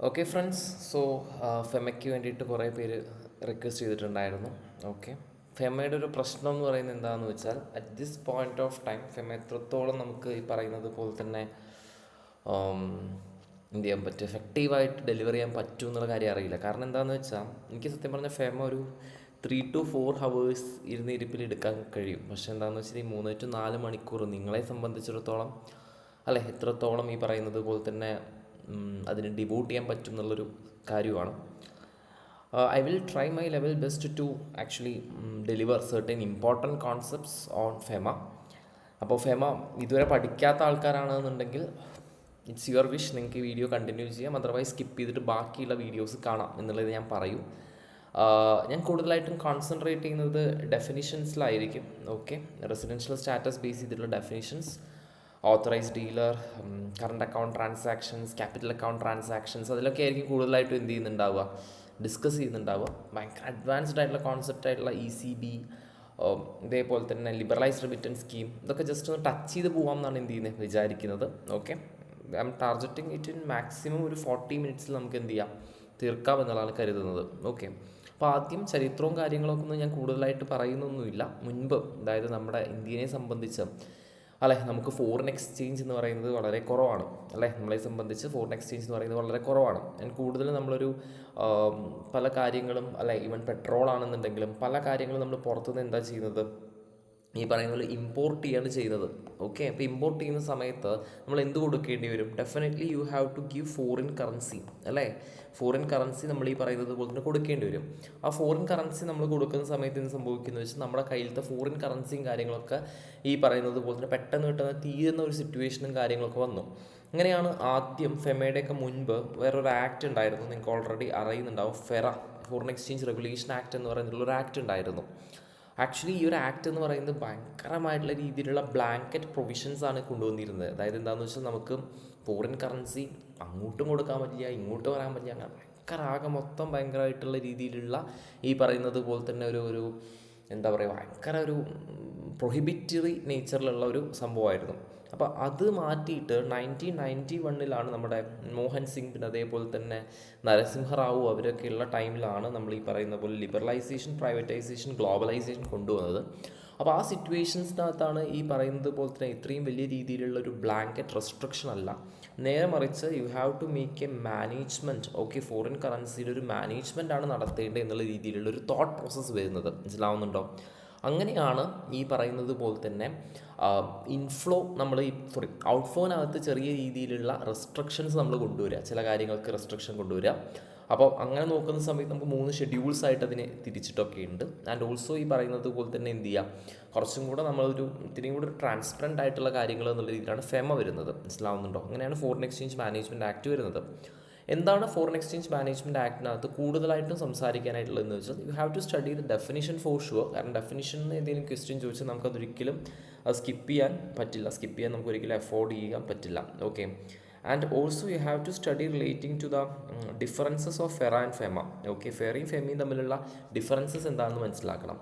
Okay friends, so ഫെമയ്ക്ക് വേണ്ടിയിട്ട് കുറേ പേര് റിക്വസ്റ്റ് ചെയ്തിട്ടുണ്ടായിരുന്നു. ഓക്കെ, ഫെമയുടെ ഒരു പ്രശ്നം എന്ന് പറയുന്നത് എന്താണെന്ന് വെച്ചാൽ, at this point of time FEMA എത്രത്തോളം നമുക്ക് ഈ പറയുന്നത് പോലെ തന്നെ എന്ത് ചെയ്യാൻ പറ്റും, എഫക്റ്റീവായിട്ട് ഡെലിവർ ചെയ്യാൻ പറ്റും എന്നുള്ള കാര്യം അറിയില്ല. കാരണം എന്താണെന്ന് വെച്ചാൽ, എനിക്ക് സത്യം പറഞ്ഞാൽ ഫെമ ഒരു 3 to 4 hours ഇരുന്ന് ഇരിപ്പിൽ എടുക്കാൻ കഴിയും. പക്ഷെ എന്താണെന്ന് വെച്ചാൽ, ഈ 3 to 4 മണിക്കൂർ നിങ്ങളെ സംബന്ധിച്ചിടത്തോളം അല്ലെ എത്രത്തോളം ഈ പറയുന്നത് പോലെ തന്നെ അതിന് ഡിവോട്ട് ചെയ്യാൻ പറ്റും എന്നുള്ളൊരു കാര്യമാണ്. I will try my level best to actually deliver certain important concepts on FEMA. അപ്പോൾ ഫെമ ഇതുവരെ പഠിക്കാത്ത ആൾക്കാരാണെന്നുണ്ടെങ്കിൽ ഇറ്റ്സ് യുവർ വിഷ്, നിങ്ങൾക്ക് ഈ വീഡിയോ കണ്ടിന്യൂ ചെയ്യാം. അതർവൈസ് സ്കിപ്പ് ചെയ്തിട്ട് ബാക്കിയുള്ള വീഡിയോസ് കാണാം എന്നുള്ളത് ഞാൻ പറയും. ഞാൻ കൂടുതലായിട്ടും കോൺസെൻട്രേറ്റ് ചെയ്യുന്നത് ഡെഫിനിഷൻസിലായിരിക്കും. ഓക്കെ, റെസിഡൻഷ്യൽ സ്റ്റാറ്റസ് ബേസ് ചെയ്തിട്ടുള്ള definitions, authorised dealer, current account transactions, capital account transactions, അതിലൊക്കെ ആയിരിക്കും കൂടുതലായിട്ടും എന്ത് ചെയ്യുന്നുണ്ടാവുക, ഡിസ്കസ് ചെയ്യുന്നുണ്ടാവുക. ഭയങ്കര അഡ്വാൻസ്ഡ് ആയിട്ടുള്ള കോൺസെപ്റ്റ് ആയിട്ടുള്ള ECB, ഇതേപോലെ തന്നെ ലിബറലൈസ്ഡ് റിമിറ്റൻസ് സ്കീം, ഇതൊക്കെ ജസ്റ്റ് ഒന്ന് ടച്ച് ചെയ്ത് പോകാം എന്നാണ് എന്ത് ചെയ്യുന്നത് വിചാരിക്കുന്നത്. Okay, I M targeting it in maximum ഒരു 40 minutes നമുക്ക് എന്ത് ചെയ്യാം, തീർക്കാം എന്നുള്ളതാണ് കരുതുന്നത്. ഓക്കെ, അപ്പോൾ ആദ്യം ചരിത്രവും കാര്യങ്ങളൊക്കെ ഒന്നും ഞാൻ കൂടുതലായിട്ട് പറയുന്നൊന്നുമില്ല. മുൻപ്, അതായത് നമ്മുടെ ഇന്ത്യയെ സംബന്ധിച്ച് അല്ലേ, നമുക്ക് ഫോറിൻ എക്സ്ചേഞ്ച് എന്ന് പറയുന്നത് വളരെ കുറവാണ് അല്ലേ. നമ്മളെ സംബന്ധിച്ച് ഫോറിൻ എക്സ്ചേഞ്ച് എന്ന് പറയുന്നത് വളരെ കുറവാണ്. കൂടുതലും നമ്മളൊരു പല കാര്യങ്ങളും അല്ലെ, ഈവൻ പെട്രോൾ ആണെന്നുണ്ടെങ്കിലും പല കാര്യങ്ങളും നമ്മൾ പുറത്തുനിന്ന് എന്താ ചെയ്യുന്നത്, ഈ പറയുന്ന പോലെ ഇമ്പോർട്ട് ചെയ്യാണ് ചെയ്യുന്നത്. ഓക്കെ, അപ്പോൾ ഇമ്പോർട്ട് ചെയ്യുന്ന സമയത്ത് നമ്മൾ എന്ത് കൊടുക്കേണ്ടി വരും? Definitely you have to give foreign currency അല്ലേ. ഫോറിൻ കറൻസി നമ്മൾ ഈ പറയുന്നത് പോലെ തന്നെ കൊടുക്കേണ്ടി വരും. ആ ഫോറിൻ കറൻസി നമ്മൾ കൊടുക്കുന്ന സമയത്ത് എന്ത് സംഭവിക്കുന്നത് വെച്ചാൽ, നമ്മുടെ കയ്യിലത്തെ ഫോറിൻ കറൻസിയും കാര്യങ്ങളൊക്കെ ഈ പറയുന്നത് പോലെ തന്നെ പെട്ടെന്ന് പെട്ടെന്ന് തീരുന്ന ഒരു സിറ്റുവേഷനും കാര്യങ്ങളൊക്കെ വന്നു. അങ്ങനെയാണ് ആദ്യം ഫെമയുടെയൊക്കെ മുൻപ് വേറൊരു ആക്ട് ഉണ്ടായിരുന്നു, നിങ്ങൾക്ക് ഓൾറെഡി അറിയുന്നുണ്ടാവും. ഫോറിൻ എക്സ്ചേഞ്ച് റെഗുലേഷൻ ആക്ട് എന്ന് പറയുന്നൊരു ആക്ട് ഉണ്ടായിരുന്നു. ആക്ച്വലി ഈ ഒരു ആക്ട് എന്ന് പറയുന്നത് ഭയങ്കരമായിട്ടുള്ള രീതിയിലുള്ള ബ്ലാങ്കറ്റ് പ്രൊവിഷൻസ് ആണ് കൊണ്ടുവന്നിരുന്നത്. അതായത് എന്താണെന്ന് വെച്ചാൽ, നമുക്ക് ഫോറിൻ കറൻസി അങ്ങോട്ടും കൊടുക്കാൻ പറ്റില്ല, ഇങ്ങോട്ടും വരാൻ പറ്റില്ല, അങ്ങനെ ഭയങ്കര ആകെ മൊത്തം ഭയങ്കരമായിട്ടുള്ള രീതിയിലുള്ള ഈ പറയുന്നത് പോലെ തന്നെ ഒരു എന്താ പറയുക, ഭയങ്കര ഒരു പ്രൊഹിബിറ്ററി നേച്ചറിലുള്ള ഒരു സംഭവമായിരുന്നു. അപ്പോൾ അത് മാറ്റിയിട്ട് 1991 നമ്മുടെ മോഹൻ സിംഗ്, പിന്നെ അതേപോലെ തന്നെ നരസിംഹറാവു അവരൊക്കെയുള്ള ടൈമിലാണ് നമ്മൾ ഈ പറയുന്ന പോലെ ലിബറലൈസേഷൻ, പ്രൈവറ്റൈസേഷൻ, ഗ്ലോബലൈസേഷൻ കൊണ്ടുവന്നത്. അപ്പോൾ ആ സിറ്റുവേഷൻസിനകത്താണ് ഈ പറയുന്നത് പോലെ തന്നെ ഇത്രയും വലിയ രീതിയിലുള്ള ഒരു ബ്ലാങ്കറ്റ് റെസ്ട്രിക്ഷൻ അല്ല, നേരെ മറിച്ച് you have to make a management. Okay, foreign കറൻസിയുടെ ഒരു മാനേജ്മെൻ്റ് ആണ് നടത്തേണ്ടത് എന്നുള്ള രീതിയിലുള്ള ഒരു തോട്ട് പ്രോസസ്സ് വരുന്നത്. മനസ്സിലാവുന്നുണ്ടോ? അങ്ങനെയാണ് ഈ പറയുന്നത് പോലെ തന്നെ ഇൻഫ്ലോ നമ്മൾ ഔട്ട്ഫ്ലോനകത്ത് ചെറിയ രീതിയിലുള്ള റെസ്ട്രിക്ഷൻസ് നമ്മൾ കൊണ്ടുവരിക, ചില കാര്യങ്ങൾക്ക് റെസ്ട്രിക്ഷൻ കൊണ്ടുവരിക. അപ്പോൾ അങ്ങനെ നോക്കുന്ന സമയത്ത് നമുക്ക് 3 ഷെഡ്യൂൾസ് ആയിട്ട് അതിനെ തിരിച്ചിട്ടൊക്കെ ഉണ്ട്. ആൻഡ് ഓൾസോ ഈ പറയുന്നത് പോലെ തന്നെ എന്ത് ചെയ്യുക, കുറച്ചും കൂടെ നമ്മളൊരു ഇത്തിരിയും കൂടെ ഒരു ട്രാൻസ്പെറൻ്റ് ആയിട്ടുള്ള കാര്യങ്ങൾ എന്നുള്ള രീതിയിലാണ് ഫെമ വരുന്നത്. മനസ്സിലാവുന്നുണ്ടോ? അങ്ങനെയാണ് ഫോറിൻ എക്സ്ചേഞ്ച് മാനേജ്മെൻറ്റ് ആക്ട് വരുന്നത്. എന്താണ് ഫോറിൻ എക്സ്ചേഞ്ച് മാനേജ്മെൻറ്റ് ആക്ടിനകത്ത് കൂടുതലായിട്ടും സംസാരിക്കാനായിട്ടുള്ളതെന്ന് വെച്ചാൽ, you have to study the definition for sure. കാരണം ഡെഫിനിഷനിൽ എന്തെങ്കിലും ക്വസ്റ്റ്യൻ ചോദിച്ചാൽ നമുക്കതൊരിക്കലും സ്കിപ്പ് ചെയ്യാൻ പറ്റില്ല, സ്കിപ്പ് ചെയ്യാൻ നമുക്ക് ഒരിക്കലും അഫോർഡ് ചെയ്യാൻ പറ്റില്ല. Okay, and also you have to study relating to the differences of FERA and FEMA. Okay, ഫെറയും ഫെമയും തമ്മിലുള്ള ഡിഫറൻസസ് എന്താണെന്ന് മനസ്സിലാക്കണം.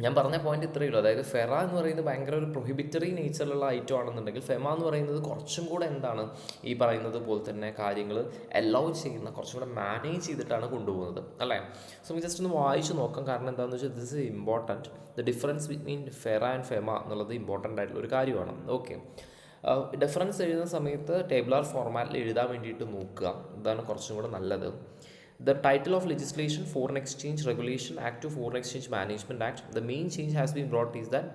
ഞാൻ പറഞ്ഞ പോയിന്റ് ഇത്രയേ ഉള്ളൂ. അതായത് ഫെറ എന്ന് പറയുന്നത് ഭയങ്കര ഒരു പ്രൊഹിബിറ്ററി നേച്ചറിലുള്ള ഐറ്റം ആണെന്നുണ്ടെങ്കിൽ, ഫെമ എന്ന് പറയുന്നത് കുറച്ചും കൂടെ എന്താണ് ഈ പറയുന്നത് പോലെ തന്നെ കാര്യങ്ങൾ അലൗ ചെയ്യുന്ന, കുറച്ചും കൂടെ മാനേജ് ചെയ്തിട്ടാണ് കൊണ്ടുപോകുന്നത് അല്ലേ. സോ നമുക്ക് ജസ്റ്റ് ഒന്ന് വായിച്ച് നോക്കാം. കാരണം എന്താണെന്ന് വെച്ചാൽ, this is important. The difference between FERA and FEMA എന്നുള്ളത് ഇമ്പോർട്ടൻ്റ് ആയിട്ടുള്ള ഒരു കാര്യമാണ്. ഓക്കെ, ഡിഫറൻസ് എഴുതുന്ന സമയത്ത് ടേബിളാർ ഫോർമാറ്റിൽ എഴുതാൻ വേണ്ടിയിട്ട് നോക്കുക, ഇതാണ് കുറച്ചും കൂടെ നല്ലത്. The title of legislation, Foreign Exchange Regulation Act to Foreign Exchange Management Act. The main change has been brought is that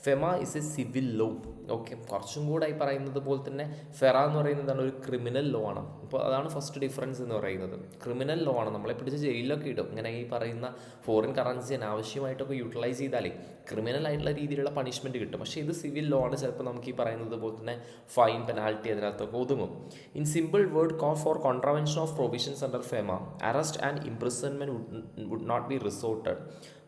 FEMA is A civil law. Okay, കുറച്ചും കൂടെ ഈ പറയുന്നത് പോലെ തന്നെ ഫെറ എന്ന് പറയുന്നതാണ് ഒരു ക്രിമിനൽ ലോ ആണ്. അപ്പോൾ അതാണ് ഫസ്റ്റ് ഡിഫറൻസ് എന്ന് പറയുന്നത്. ക്രിമിനൽ ലോ ആണ്, നമ്മളെ പിടിച്ച് ജയിലിലൊക്കെ ഇടും. ഇങ്ങനെ ഈ പറയുന്ന ഫോറിൻ കറൻസി അനാവശ്യമായിട്ടൊക്കെ യൂട്ടിലൈസ് ചെയ്താലേ ക്രിമിനൽ ആയിട്ടുള്ള രീതിയിലുള്ള പണിഷ്മെൻറ്റ് കിട്ടും. പക്ഷേ ഇത് സിവിൽ ലോ ആണ്. ചിലപ്പോൾ നമുക്ക് ഈ പറയുന്നത് പോലെ തന്നെ ഫൈൻ, പെനാൽറ്റി അതിനകത്തൊക്കെ ഒതുങ്ങും. In simple word, call for contravention of provisions under FEMA, arrest and imprisonment would not be resorted,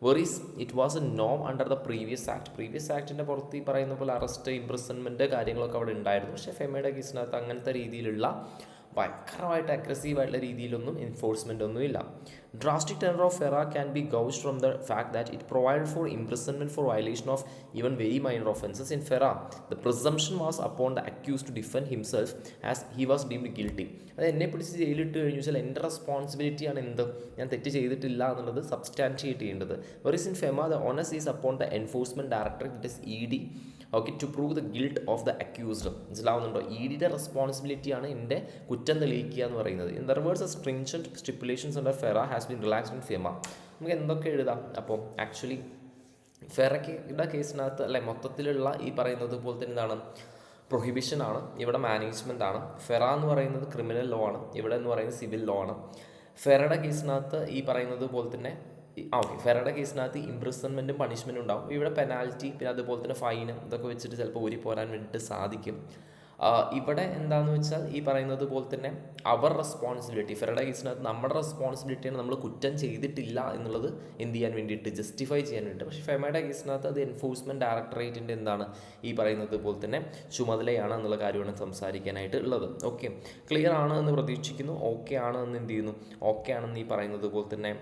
whereas it was a നോം under the previous act. Previous ആക്ടിൻ്റെ പുറത്ത് ഈ പറയുന്ന പോലെ അറസ്റ്റ്, ഇംപ്രിസൺമെൻറ്റ് കാര്യങ്ങളൊക്കെ അവിടെ ഉണ്ടായിരുന്നു. പക്ഷേ ഫെമയുടെ കേസിനകത്ത് അങ്ങനത്തെ രീതിയിലുള്ള ഭയങ്കരമായിട്ട് അഗ്രസീവായിട്ടുള്ള രീതിയിലൊന്നും എൻഫോഴ്സ്മെൻ്റ് ഒന്നും ഇല്ല. Drastic tender of FERA can be gauged from the fact that it provided for imprisonment for violation of even very minor offences. In FERA, the presumption was upon the accused to defend himself as he was deemed guilty. അത് എന്നെ പിടിച്ച് ജയിലിട്ട് കഴിഞ്ഞു വെച്ചാൽ എൻ്റെ റെസ്പോൺസിബിലിറ്റിയാണ് എന്ത്, ഞാൻ തെറ്റ് ചെയ്തിട്ടില്ല എന്നുള്ളത് സബ്സ്റ്റാൻഷിയേറ്റ് ചെയ്യേണ്ടത്. Whereas in FEMA the onus is upon the enforcement directorate, that is ED, okay, to prove the guilt of the accused. മനസ്സിലാവുന്നുണ്ടോ? EDയുടെ റെസ്പോൺസിബിലിറ്റിയാണ് എൻ്റെ കുറ്റം തെളിയിക്കുക എന്ന് പറയുന്നത്. In other words stringent stipulations under FERA has been relaxed in FEMA. നമുക്ക് എന്തൊക്കെ എഴുതാം? അപ്പോൾ ആക്ച്വലി ഫെറയുടെ കേസിനകത്ത് അല്ലെ മൊത്തത്തിലുള്ള ഈ പറയുന്നത് പോലെ തന്നെ എന്താണ്, പ്രൊഹിബിഷനാണ്, ഇവിടെ മാനേജ്മെൻ്റ് ആണ്. ഫെറ എന്ന് പറയുന്നത് ക്രിമിനൽ ലോ ആണ്, ഇവിടെ എന്ന് പറയുന്നത് സിവിൽ ലോ ആണ്. ഫെറയുടെ കേസിനകത്ത് ഈ പറയുന്നത് പോലെ തന്നെ ഓക്കെ, ഫെറയുടെ കേസിനകത്ത് ഇംപ്രിസൺമെൻറ്റും പണിഷ്മെൻറ്റും ഉണ്ടാവും. ഇവിടെ പെനാൽറ്റി, പിന്നെ അതുപോലെ തന്നെ ഫൈന്, ഇതൊക്കെ വെച്ചിട്ട് ചിലപ്പോൾ ഊരി പോരാൻ വേണ്ടിയിട്ട് സാധിക്കും. ഇവിടെ എന്താണെന്ന് വെച്ചാൽ ഈ പറയുന്നത് പോലെ തന്നെ അവർ റെസ്പോൺസിബിലിറ്റി, ഫെറയുടെ കേസിനകത്ത് നമ്മുടെ റെസ്പോൺസിബിലിറ്റിയാണ്, നമ്മൾ കുറ്റം ചെയ്തിട്ടില്ല എന്നുള്ളത് എന്ത് ചെയ്യാൻ വേണ്ടിയിട്ട്, ജസ്റ്റിഫൈ ചെയ്യാൻ വേണ്ടിയിട്ട്. പക്ഷേ ഫെമയുടെ കേസിനകത്ത് അത് എൻഫോഴ്സ്മെൻറ്റ് ഡയറക്ടറേറ്റിൻ്റെ എന്താണ് ഈ പറയുന്നത് പോലെ തന്നെ ചുമതലയാണ് എന്നുള്ള കാര്യമാണ് സംസാരിക്കാനായിട്ട് ഉള്ളത്. ഓക്കെ, ക്ലിയർ ആണ് എന്ന് പ്രതീക്ഷിക്കുന്നു. ഓക്കെ ആണ് എന്ന് എന്ത് ചെയ്യുന്നു, ഓക്കെ ആണെന്ന് ഈ പറയുന്നത് പോലെ തന്നെ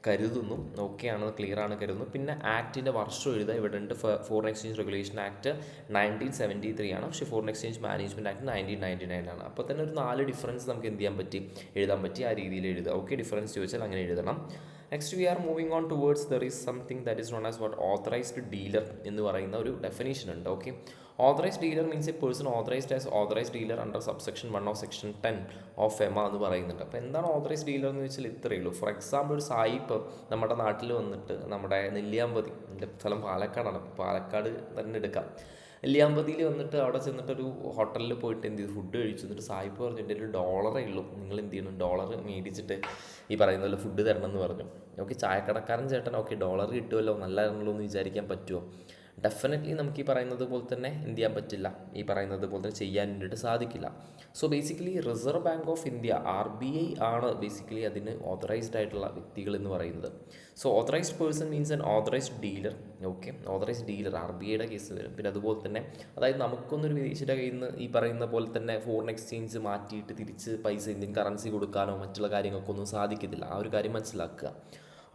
കരുതുന്നു. ഓക്കെ ആണ്, ക്ലിയർ ആണ് കരുതുന്നു. പിന്നെ ആക്ടിൻ്റെ വർഷം എഴുതുക. ഇവിടെ ഉണ്ട് ഫോറിൻ എക്സ്ചേഞ്ച് റെഗുലേഷൻ ആക്ട് 1973 ആണ്, പക്ഷേ ഫോറിൻ എക്സ്ചേഞ്ച് മാനേജ്മെൻറ്റ് ആക്ട് 1999 ആണ്. അപ്പോൾ തന്നെ ഒരു 4 ഡിഫറൻസ് നമുക്ക് എന്ത് ചെയ്യാൻ പറ്റി, എഴുതാൻ പറ്റി. ആ രീതിയിൽ എഴുതുക. ഓക്കെ, ഡിഫറൻസ് ചോദിച്ചാൽ അങ്ങനെ എഴുതണം. Next we are moving on towards there is something that is known as what authorised dealer എന്ന് പറയുന്ന ഒരു ഡെഫിനേഷൻ ഉണ്ട്. Okay, authorised dealer means A person authorised as authorised dealer under subsection 1 of section 10 of FEMA എന്ന് പറയുന്നുണ്ട്. അപ്പോൾ എന്താണ് authorised dealer എന്ന് വെച്ചാൽ ഇത്രയേ ഉള്ളൂ. ഫോർ എക്സാമ്പിൾ, ഒരു സായിപ്പ് നമ്മുടെ നാട്ടിൽ വന്നിട്ട്, നമ്മുടെ നെല്ലിയാമ്പതി, എൻ്റെ സ്ഥലം പാലക്കാടാണ്, പാലക്കാട് തന്നെ എടുക്കാം. നെല്ലിയാമ്പതിയിൽ വന്നിട്ട് അവിടെ ചെന്നിട്ടൊരു ഹോട്ടലിൽ പോയിട്ട് എന്ത് ചെയ്തു, ഫുഡ് കഴിച്ചു. എന്നിട്ട് സായിപ്പ് പറഞ്ഞു, എൻ്റെ ഒരു ഡോളറേ ഉള്ളൂ, നിങ്ങൾ എന്ത് ചെയ്യണം, ഡോളർ മേടിച്ചിട്ട് ഈ പറയുന്ന പോലെ ഫുഡ് തരണം എന്ന് പറഞ്ഞു. ഓക്കെ, ചായക്കടക്കാരൻ ചേട്ടൻ ഓക്കെ ഡോളർ കിട്ടുമല്ലോ, നല്ലതാണല്ലോ എന്ന് വിചാരിക്കാൻ പറ്റുമോ? ഡെഫിനറ്റ്ലി നമുക്ക് ഈ പറയുന്നത് പോലെ തന്നെ എന്ത് ചെയ്യാൻ പറ്റില്ല, ഈ പറയുന്നത് പോലെ തന്നെ ചെയ്യാൻ വേണ്ടിയിട്ട് സാധിക്കില്ല. So basically Reserve Bank of India RBI ആണ് ബേസിക്കലി അതിന് ഓതറൈസ്ഡ് ആയിട്ടുള്ള വ്യക്തികൾ എന്ന് പറയുന്നത്. So authorised person means an authorised dealer. Okay, authorised dealer RBIയുടെ കേസ് വരും. പിന്നെ അതുപോലെ തന്നെ അതായത് നമുക്കൊന്നൊരു വിദേശിയുടെ കയ്യിൽ നിന്ന് ഈ പറയുന്ന പോലെ തന്നെ ഫോറിൻ എക്സ്ചേഞ്ച് മാറ്റിയിട്ട് തിരിച്ച് പൈസ ഇന്ത്യൻ കറൻസി കൊടുക്കാനോ മറ്റുള്ള കാര്യങ്ങൾക്കൊന്നും സാധിക്കത്തില്ല. ആ ഒരു കാര്യം മനസ്സിലാക്കുക.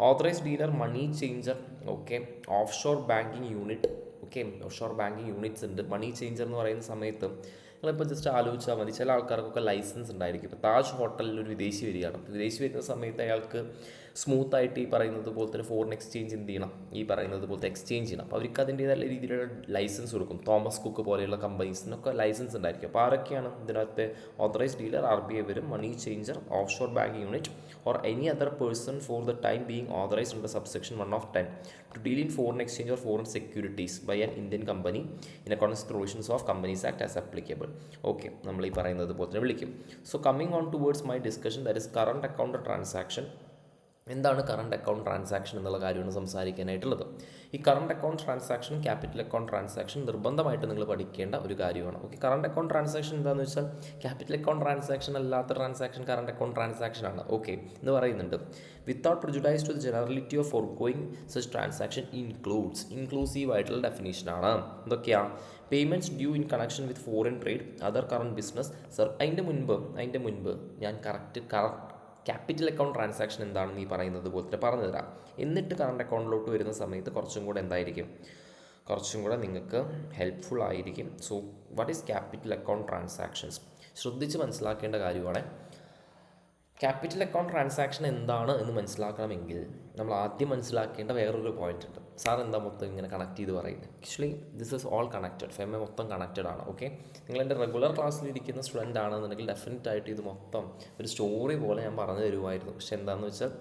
Authorised dealer, money changer, okay, offshore banking unit. Okay, offshore banking units ഉണ്ട്. മണി ചേഞ്ചർ എന്ന് പറയുന്ന സമയത്ത് നിങ്ങളിപ്പോൾ ജസ്റ്റ് ആലോചിച്ചാൽ മതി, ചില ആൾക്കാർക്കൊക്കെ ലൈസൻസ് ഉണ്ടായിരിക്കും. ഇപ്പോൾ താജ് ഹോട്ടലിൽ ഒരു വിദേശി വരികയാണ്. വിദേശി വരുന്ന സമയത്ത് അയാൾക്ക് സ്മൂത്തായിട്ട് ഈ പറയുന്നത് പോലെ തന്നെ ഫോറിൻ എക്സ്ചേഞ്ച് എന്ത് ചെയ്യണം, ഈ പറയുന്നത് പോലത്തെ എക്സ്ചേഞ്ച് ചെയ്യണം. അപ്പോൾ അവർക്ക് അതിൻ്റേതായ രീതിയിലുള്ള ലൈസൻസ് കൊടുക്കും. തോമസ് കുക്ക് പോലെയുള്ള കമ്പനീസിനൊക്കെ ലൈസൻസ് ഉണ്ടായിരിക്കും. അപ്പോൾ ആരൊക്കെയാണ് ഇതിനകത്ത് ഓതറൈസ്ഡ് ഡീലർ? RBI വരും. Money changer, offshore banking unit or any other person for the time being authorized under subsection 1 of 10 to deal in foreign exchange or foreign securities by an Indian company in accordance with the provisions of Companies Act as applicable. Okay, നമ്മൾ ഈ പറയുന്നത് പോലെ തന്നെ വിളിക്കും. So coming on towards my discussion, that is current account transaction. എന്താണ് current account transaction എന്നുള്ള കാര്യമാണ് സംസാരിക്കാനായിട്ടുള്ളത്. ഈ current account transaction, capital account transaction നിർബന്ധമായിട്ട് നിങ്ങൾ പഠിക്കേണ്ട ഒരു കാര്യമാണ്. ഓക്കെ, കറണ്ട് അക്കൗണ്ട് ട്രാൻസാക്ഷൻ എന്താണെന്ന് വെച്ചാൽ ക്യാപിറ്റൽ അക്കൗണ്ട് ട്രാൻസാക്ഷൻ അല്ലാത്ത ട്രാൻസാക്ഷൻ കറണ്ട് അക്കൗണ്ട് ട്രാൻസാക്ഷൻ ആണ്. ഓക്കെ എന്ന് പറയുന്നുണ്ട്. Without prejudice to the generality of foregoing such transaction inclusive ആയിട്ടുള്ള ഡെഫിനേഷനാണ്. എന്തൊക്കെയാണ്? Payments due in connection with foreign trade, other current business. Sir അതിൻ്റെ മുൻപ് ഞാൻ ക്യാപിറ്റൽ അക്കൗണ്ട് ട്രാൻസാക്ഷൻ എന്താണെന്ന് ഈ പറയുന്നത് പോലെ പറഞ്ഞു തരാം. എന്നിട്ട് കറണ്ട് അക്കൗണ്ടിലോട്ട് വരുന്ന സമയത്ത് കുറച്ചും കൂടെ നിങ്ങൾക്ക് ഹെൽപ്ഫുൾ ആയിരിക്കും. So what is capital account transactions? ശ്രദ്ധിച്ച് മനസ്സിലാക്കേണ്ട കാര്യമാണ്. ക്യാപിറ്റൽ അക്കൗണ്ട് ട്രാൻസാക്ഷൻ എന്താണ് എന്ന് മനസ്സിലാക്കണമെങ്കിൽ നമ്മൾ ആദ്യം മനസ്സിലാക്കേണ്ട വേറൊരു പോയിന്റ് ഉണ്ട്. സാർ എന്താ മൊത്തം ഇങ്ങനെ കണക്ട് ചെയ്ത് പറയുന്നത്? Actually this is all connected. FEMA മൊത്തം കണക്റ്റഡ് ആണ്. ഓക്കെ, നിങ്ങൾ എൻ്റെ റെഗുലർ ക്ലാസ്സിലിരിക്കുന്ന സ്റ്റുഡൻ്റ് ആണെന്നുണ്ടെങ്കിൽ ഡെഫിനറ്റായിട്ട് ഇത് മൊത്തം ഒരു സ്റ്റോറി പോലെ ഞാൻ പറഞ്ഞു തരുമായിരുന്നു. പക്ഷെ എന്താണെന്ന് വെച്ചാൽ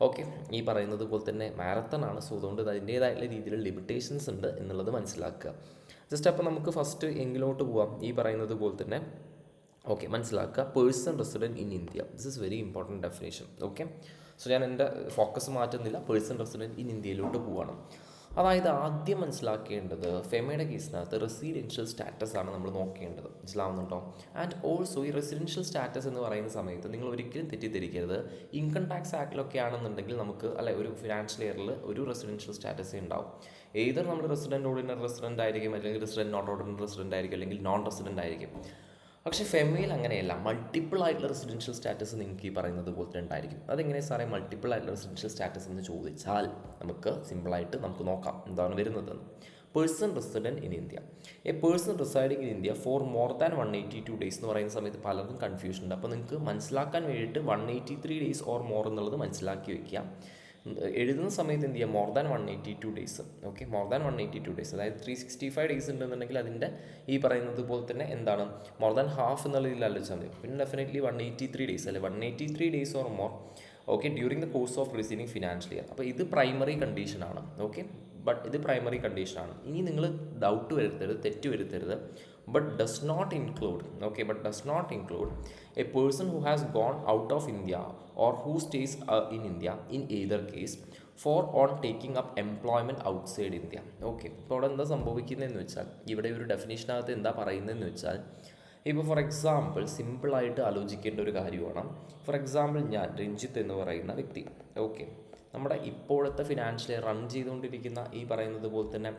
ഓക്കെ, ഈ പറയുന്നത് പോലെ തന്നെ മാരത്തൺ ആണ്. സോ അതുകൊണ്ട് അതിൻ്റേതായിട്ടുള്ള രീതിയിലുള്ള ലിമിറ്റേഷൻസ് ഉണ്ട് എന്നുള്ളത് മനസ്സിലാക്കുക. ജസ്റ്റ് അപ്പോൾ നമുക്ക് ഫസ്റ്റ് എങ്കിലോട്ട് പോവാം. ഈ പറയുന്നത് പോലെ തന്നെ ഓക്കെ മനസ്സിലാക്കുക. Person resident in India, this is very important definition. Okay, so ഞാൻ എൻ്റെ ഫോക്കസ് മാറ്റുന്നില്ല, പേഴ്സൺ റെസിഡൻറ്റ് ഇൻ ഇന്ത്യയിലോട്ട് പോവാണ്. അതായത് ആദ്യം മനസ്സിലാക്കേണ്ടത് ഫെമയുടെ കേസിനകത്ത് റെസിഡൻഷ്യൽ സ്റ്റാറ്റസ് ആണ് നമ്മൾ നോക്കേണ്ടത്. മനസ്സിലാവുന്നുണ്ടോ? ആൻഡ് ഓൾസോ ഈ റെസിഡൻഷ്യൽ സ്റ്റാറ്റസ് എന്ന് പറയുന്ന സമയത്ത് നിങ്ങൾ ഒരിക്കലും തെറ്റിദ്ധരിക്കരുത്. ഇൻകം ടാക്സ് ആക്ടിലൊക്കെ ആണെന്നുണ്ടെങ്കിൽ നമുക്ക് ഒരു ഫിനാൻഷ്യൽ ഇയറിൽ ഒരു റെസിഡൻഷ്യൽ സ്റ്റാറ്റസ് ഉണ്ടാവും. ഏതൊരു നമ്മൾ റെസിഡൻറ്റ് ഓർഡിനറി റെസിഡൻ്റ് ആയിരിക്കും, അല്ലെങ്കിൽ റെസിഡൻറ്റ് നോട്ട് ഓർഡിനറി റെസിഡൻ്റ് ആയിരിക്കും, അല്ലെങ്കിൽ നോൺ റെസിഡൻ്റ് ആയിരിക്കും. പക്ഷേ ഫെമയിൽ അങ്ങനെയല്ല, മൾട്ടിപ്പിൾ ആയിട്ടുള്ള റെസിഡൻഷ്യൽ സ്റ്റാറ്റസ് നിങ്ങൾക്ക് ഈ പറയുന്നത് പോലെ തന്നെ ഉണ്ടായിരിക്കും. അതെങ്ങനെ സാറേ മൾട്ടിപ്പിൾ ആയിട്ടുള്ള റെസിഡൻഷ്യൽ സ്റ്റാറ്റസ് എന്ന് ചോദിച്ചാൽ നമുക്ക് സിമ്പിളായിട്ട് നമുക്ക് നോക്കാം എന്താണ് വരുന്നതെന്ന്. Person resident in India. A person residing in India for more than 182 days എന്ന് പറയുന്ന സമയത്ത് പലർക്കും കൺഫ്യൂഷൻ ഉണ്ട്. അപ്പോൾ നിങ്ങൾക്ക് മനസ്സിലാക്കാൻ വേണ്ടിയിട്ട് 183 ഡേയ്സ് ഓർ മോർ എന്നുള്ളത് മനസ്സിലാക്കി വയ്ക്കുക. എഴുതുന്ന സമയത്ത് എന്ത് ചെയ്യുക, more than 182 days. Okay, more than 182 days, അതായത് 365 ഡേയ്സ് ഉണ്ടെന്നുണ്ടെങ്കിൽ അതിൻ്റെ ഈ പറയുന്നത് പോലെ തന്നെ എന്താണ് മോർ ദാൻ ഹാഫ് എന്നുള്ള രീതിയിൽ ആലോചിച്ചാൽ മതി. പിന്നെ ഡെഫിനറ്റ്ലി 183 ഡേയ്സ് അല്ലെ, 183 days or more okay during the course of receiving financial year. അപ്പോൾ ഇത് പ്രൈമറി കണ്ടീഷനാണ്. ഓക്കെ, ബട്ട് ഇത് പ്രൈമറി കണ്ടീഷനാണ്. ഇനി നിങ്ങൾ ഡൗട്ട് വരുത്തരുത്, തെറ്റ് വരുത്തരുത്. But does not include, okay, but does not include a person who has gone out of India or who stays in India in either case for on taking up employment outside India. Okay, ഇപ്പോൾ അവിടെ എന്താ സംഭവിക്കുന്നതെന്ന് വെച്ചാൽ, ഇവിടെ ഒരു ഡെഫിനേഷനകത്ത് എന്താ പറയുന്നതെന്ന് വെച്ചാൽ, ഇപ്പോൾ ഫോർ എക്സാമ്പിൾ സിമ്പിളായിട്ട് ആലോചിക്കേണ്ട ഒരു കാര്യമാണ്. ഫോർ എക്സാമ്പിൾ ഞാൻ രഞ്ജിത്ത് എന്ന് പറയുന്ന വ്യക്തി, ഓക്കെ, നമ്മുടെ ഇപ്പോഴത്തെ ഫിനാൻഷ്യൽ ഇയർ റൺ ചെയ്തുകൊണ്ടിരിക്കുന്ന ഈ പറയുന്നത് പോലെ തന്നെ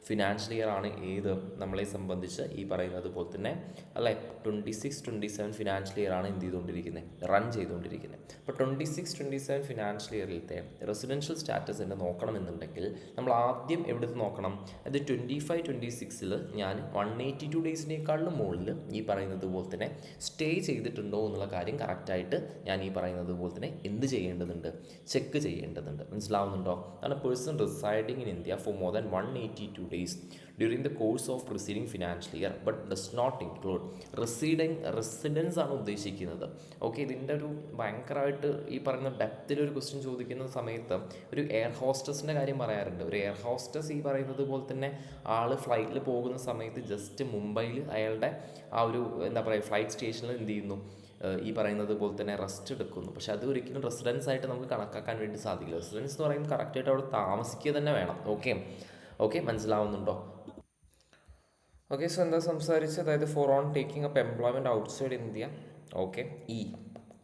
ഫിനാൻഷ്യൽ ഇയർ ആണ് ഏത് നമ്മളെ സംബന്ധിച്ച് ഈ പറയുന്നത് പോലെ തന്നെ അല്ലേ 26-27 ഫിനാൻഷ്യൽ ഇയർ ആണ് എന്ത് ചെയ്തുകൊണ്ടിരിക്കുന്നത്, റൺ ചെയ്തുകൊണ്ടിരിക്കുന്നത്. അപ്പോൾ 26-27 ഫിനാൻഷ്യൽ ഇയറിലത്തെ റെസിഡൻഷ്യൽ സ്റ്റാറ്റസ് തന്നെ നോക്കണമെന്നുണ്ടെങ്കിൽ നമ്മൾ ആദ്യം എവിടുന്ന് നോക്കണം, അത് 25-26 ഞാൻ 182 ഡേയ്സിനേക്കാളും മുകളിൽ ഈ പറയുന്നത് പോലെ തന്നെ സ്റ്റേ ചെയ്തിട്ടുണ്ടോ എന്നുള്ള കാര്യം കറക്റ്റായിട്ട് ഞാൻ ഈ പറയുന്നത് പോലെ തന്നെ എന്ത് ചെയ്യേണ്ടതുണ്ട്, ചെക്ക് ചെയ്യേണ്ടതുണ്ട്. മനസ്സിലാവുന്നുണ്ടോ? അതാണ് person residing in India for more than 182 days during the course of preceding financial year but does not include residence ആണ് ഉദ്ദേശിക്കുന്നത്. ഓക്കെ, ഇതിൻ്റെ ഒരു ഭയങ്കരമായിട്ട് ഈ പറയുന്ന ഡെപ്തിലൊരു ക്വസ്റ്റ്യൻ ചോദിക്കുന്ന സമയത്ത് ഒരു എയർ ഹോസ്റ്റസിൻ്റെ കാര്യം പറയാറുണ്ട്. ഒരു എയർ ഹോസ്റ്റസ് ഈ പറയുന്നത് പോലെ തന്നെ ആൾ ഫ്ലൈറ്റിൽ പോകുന്ന സമയത്ത് ജസ്റ്റ് മുംബൈയിൽ അയാളുടെ ആ ഒരു എന്താ പറയുക ഫ്ലൈറ്റ് സ്റ്റേഷനിൽ എന്ത് ചെയ്യുന്നു, ഈ പറയുന്നത് പോലെ തന്നെ റെസ്റ്റ് എടുക്കുന്നു. പക്ഷെ അത് ഒരിക്കലും റെസിഡൻസ് ആയിട്ട് നമുക്ക് കണക്കാക്കാൻ വേണ്ടി സാധിക്കില്ല. റെസിഡൻസ് എന്ന് പറയുമ്പോൾ കറക്റ്റായിട്ട് അവിടെ താമസിക്കുക തന്നെ വേണം. ഓക്കെ ഓക്കെ, മനസ്സിലാവുന്നുണ്ടോ? ഓക്കെ, സോ എന്താ സംസാരിച്ചത്, അതായത് for on taking up employment outside India. Okay,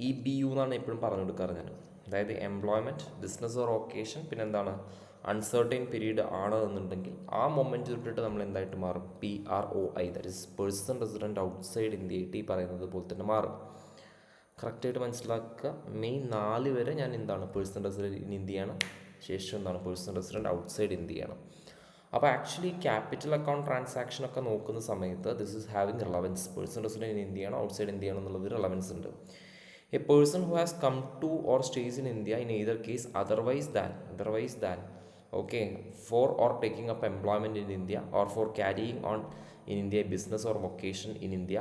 E B U എന്നാണ് എപ്പോഴും പറഞ്ഞു കൊടുക്കാറ് ഞാൻ. അതായത് എംപ്ലോയ്മെൻറ്റ്, ബിസിനസ് ഓർ ഒക്കേഷൻ, പിന്നെ എന്താണ് അൺസർട്ടൈൻ പീരീഡ് ആണ് എന്നുണ്ടെങ്കിൽ ആ മൊമെൻറ്റ് തൊട്ടിട്ട് നമ്മൾ എന്തായിട്ട് മാറും, PROI, that is person resident outside India ആയിട്ട് ഈ പറയുന്നത് പോലെ തന്നെ മാറും. കറക്റ്റായിട്ട് മനസ്സിലാക്കുക. മെയ് 4 വരെ ഞാൻ എന്താണ് പേഴ്സൺ റെസിഡൻറ്റ് ഇൻ ഇന്ത്യയാണ്, ശേഷം എന്താണ് പേഴ്സൺ റെസിഡൻറ്റ് ഔട്ട്സൈഡ് ഇന്ത്യയാണ്. അപ്പോൾ ആക്ച്വലി ക്യാപിറ്റൽ അക്കൗണ്ട് ട്രാൻസാക്ഷനൊക്കെ നോക്കുന്ന സമയത്ത് this is having relevance. Person resident in ഇന്ത്യയാണോ ഔട്ട്സൈഡ് ഇന്ത്യയാണോ എന്നുള്ളത് റിലവൻസ് ഉണ്ട്. A person who has come to or stays in India in either case otherwise than okay for or taking up employment in India or for carrying on in India business or vocation in India,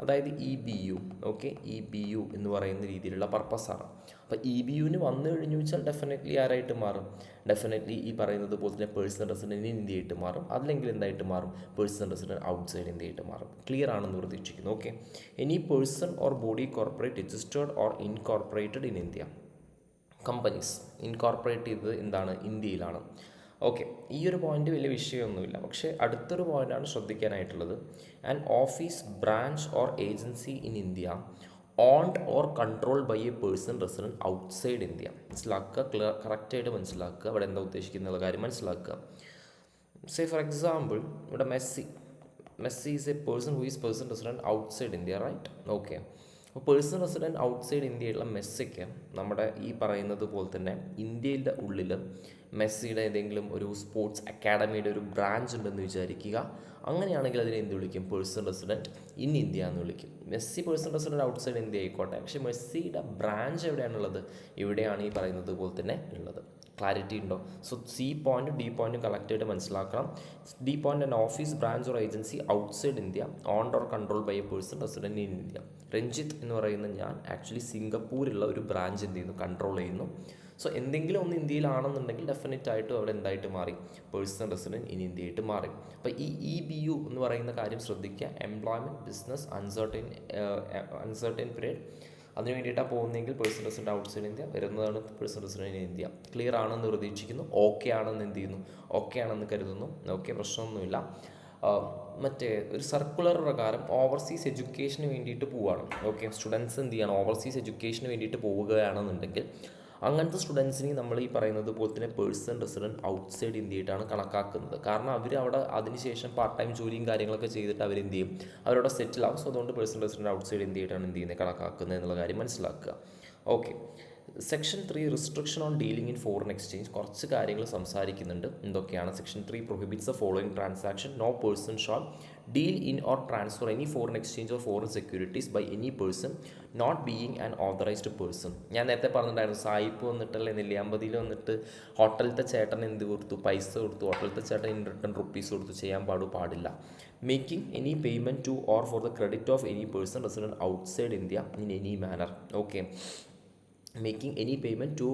അതായത് EBU. Okay, EBU എന്ന് പറയുന്ന രീതിയിലുള്ള പർപ്പസാണ്. അപ്പോൾ EBUവിന് വന്നു കഴിഞ്ഞു വെച്ചാൽ definitely ആരായിട്ട് മാറും, definitely ഈ പറയുന്നത് പോലെ തന്നെ പേഴ്സൺ റെസിഡൻറ്റ് ഇൻ ഇന്ത്യ ആയിട്ട് മാറും. അല്ലെങ്കിൽ എന്തായിട്ട് മാറും, പേഴ്സൺ റെസിഡൻറ്റ് ഔട്ട്സൈഡ് ഇന്ത്യ ആയിട്ട് മാറും. ക്ലിയർ ആണെന്ന് പ്രതീക്ഷിക്കുന്നു. Okay, any person or body corporate registered or incorporated in India. Companies incorporate ചെയ്തത് എന്താണ്, ഇന്ത്യയിലാണ്. ഓക്കെ, ഈ ഒരു പോയിന്റ് വലിയ വിഷയമൊന്നുമില്ല. പക്ഷേ അടുത്തൊരു പോയിൻ്റാണ് ശ്രദ്ധിക്കാനായിട്ടുള്ളത്. An office, branch or agency in India owned or controlled by a person resident outside India. മനസ്സിലാക്കുക, കറക്റ്റായിട്ട് മനസ്സിലാക്കുക. ഇവിടെ എന്താ ഉദ്ദേശിക്കുന്ന കാര്യം മനസ്സിലാക്കുക. സേ ഫോർ എക്സാമ്പിൾ ഇവിടെ Messi is a person who is person resident outside India, right? Okay, അപ്പോൾ പേഴ്സൺ റെസിഡൻറ്റ് ഔട്ട്സൈഡ് ഇന്ത്യയിലുള്ള മെസ്സിക്ക് നമ്മുടെ ഈ പറയുന്നത് പോലെ തന്നെ ഇന്ത്യയുടെ ഉള്ളിൽ മെസ്സിയുടെ ഏതെങ്കിലും ഒരു സ്പോർട്സ് അക്കാഡമിയുടെ ഒരു ബ്രാഞ്ച് ഉണ്ടെന്ന് വിചാരിക്കുക. അങ്ങനെയാണെങ്കിൽ അതിനെ എന്ത് വിളിക്കും, പേഴ്സൺ റെസിഡൻറ്റ് ഇൻ ഇന്ത്യ എന്ന് വിളിക്കും. Messi person resident outside India ആയിക്കോട്ടെ, പക്ഷേ മെസ്സിയുടെ ബ്രാഞ്ച് എവിടെയാണുള്ളത്, ഇവിടെയാണ് ഈ പറയുന്നത് പോലെ തന്നെ ഉള്ളത്. ക്ലാരിറ്റി ഉണ്ടോ? സോ C പോയിൻറ്റും D പോയിൻറ്റും കറക്റ്റായിട്ട് മനസ്സിലാക്കണം. D point and office, branch or agency outside India owned or control by a person resident in India. Ranjith എന്ന് പറയുന്ന ഞാൻ ആക്ച്വലി സിംഗപ്പൂരിലുള്ള ഒരു ബ്രാഞ്ച് എന്ത് ചെയ്യുന്നു, കൺട്രോൾ ചെയ്യുന്നു. സോ എന്തെങ്കിലും ഒന്ന് ഇന്ത്യയിലാണെന്നുണ്ടെങ്കിൽ ഡെഫിനറ്റ് ആയിട്ടും അവിടെ എന്തായിട്ട് മാറി, പേഴ്സൺ റെസിഡൻറ്റ് ഇൻ ഇന്ത്യ ആയിട്ട് മാറി. അപ്പോൾ ഈ EBU എന്ന് പറയുന്ന കാര്യം ശ്രദ്ധിക്കുക. എംപ്ലോയ്മെൻറ്റ്, ബിസിനസ്, അൺസർട്ടൈൻ പീരീഡ്, അതിന് വേണ്ടിയിട്ടാണ് പോകുന്നതെങ്കിൽ പേഴ്സൺ റെസിഡൻറ്റ് ഔട്ട്സൈഡ് ഇന്ത്യ വരുന്നതാണ് person resident in India. Clear ആണെന്ന് പ്രതീക്ഷിക്കുന്നു. ഓക്കെ ആണെന്ന് എന്ത് ചെയ്യുന്നു, ഓക്കെ ആണെന്ന് കരുതുന്നു. ഓക്കെ, പ്രശ്നമൊന്നുമില്ല. മറ്റേ ഒരു സർക്കുലർ പ്രകാരം ഓവർസീസ് എഡ്യൂക്കേഷന് വേണ്ടിയിട്ട് പോവുകയാണ്. ഓക്കെ, സ്റ്റുഡൻസ് എന്ത് ചെയ്യണം, ഓവർസീസ് എഡ്യൂക്കേഷന് വേണ്ടിയിട്ട് പോവുകയാണെന്നുണ്ടെങ്കിൽ അങ്ങനത്തെ സ്റ്റുഡൻസിനെ നമ്മൾ ഈ പറയുന്നത് പോലെ തന്നെ പേഴ്സൺ റെസിഡൻറ്റ് ഔട്ട്സൈഡ് ഇന്ത്യയായിട്ടാണ് കണക്കാക്കുന്നത്. കാരണം അവർ അവിടെ അതിനുശേഷം പാർട്ട് ടൈം ജോലിയും കാര്യങ്ങളൊക്കെ ചെയ്തിട്ട് അവരെന്ത് ചെയ്യും, അവരവിടെ സെറ്റിൽ ആവും. സോ അതുകൊണ്ട് പേഴ്സൺ റെസിഡൻറ്റ് ഔട്ട്സൈഡ് ഇന്ത്യയായിട്ടാണ് എന്ത് ചെയ്യുന്നത്, കണക്കാക്കുന്നത് എന്നുള്ള കാര്യം മനസ്സിലാക്കുക. Okay. Section 3 restriction on dealing in foreign exchange കുറച്ച് കാര്യങ്ങൾ സംസാരിക്കുന്നുണ്ട്. എന്തൊക്കെയാണ്? Section 3 prohibits the following transaction. No person shall deal in or transfer any foreign exchange or foreign securities by any person not being an authorised person. ഞാൻ നേരത്തെ പറഞ്ഞിട്ടുണ്ടായിരുന്നു, സായിപ്പ് വന്നിട്ടല്ലേ നെല്ലിയാമ്പതിയിൽ വന്നിട്ട് ഹോട്ടലിലത്തെ ചേട്ടൻ എന്ത് കൊടുത്തു, പൈസ കൊടുത്തു, ഹോട്ടലിലത്തെ ചേട്ടൻ ഇൻ റിട്ടേൺ റുപ്പീസ് കൊടുത്തു, ചെയ്യാൻ പാടില്ല. Making any payment to or for the credit of any person resident outside India in any manner. Okay. Making any payment to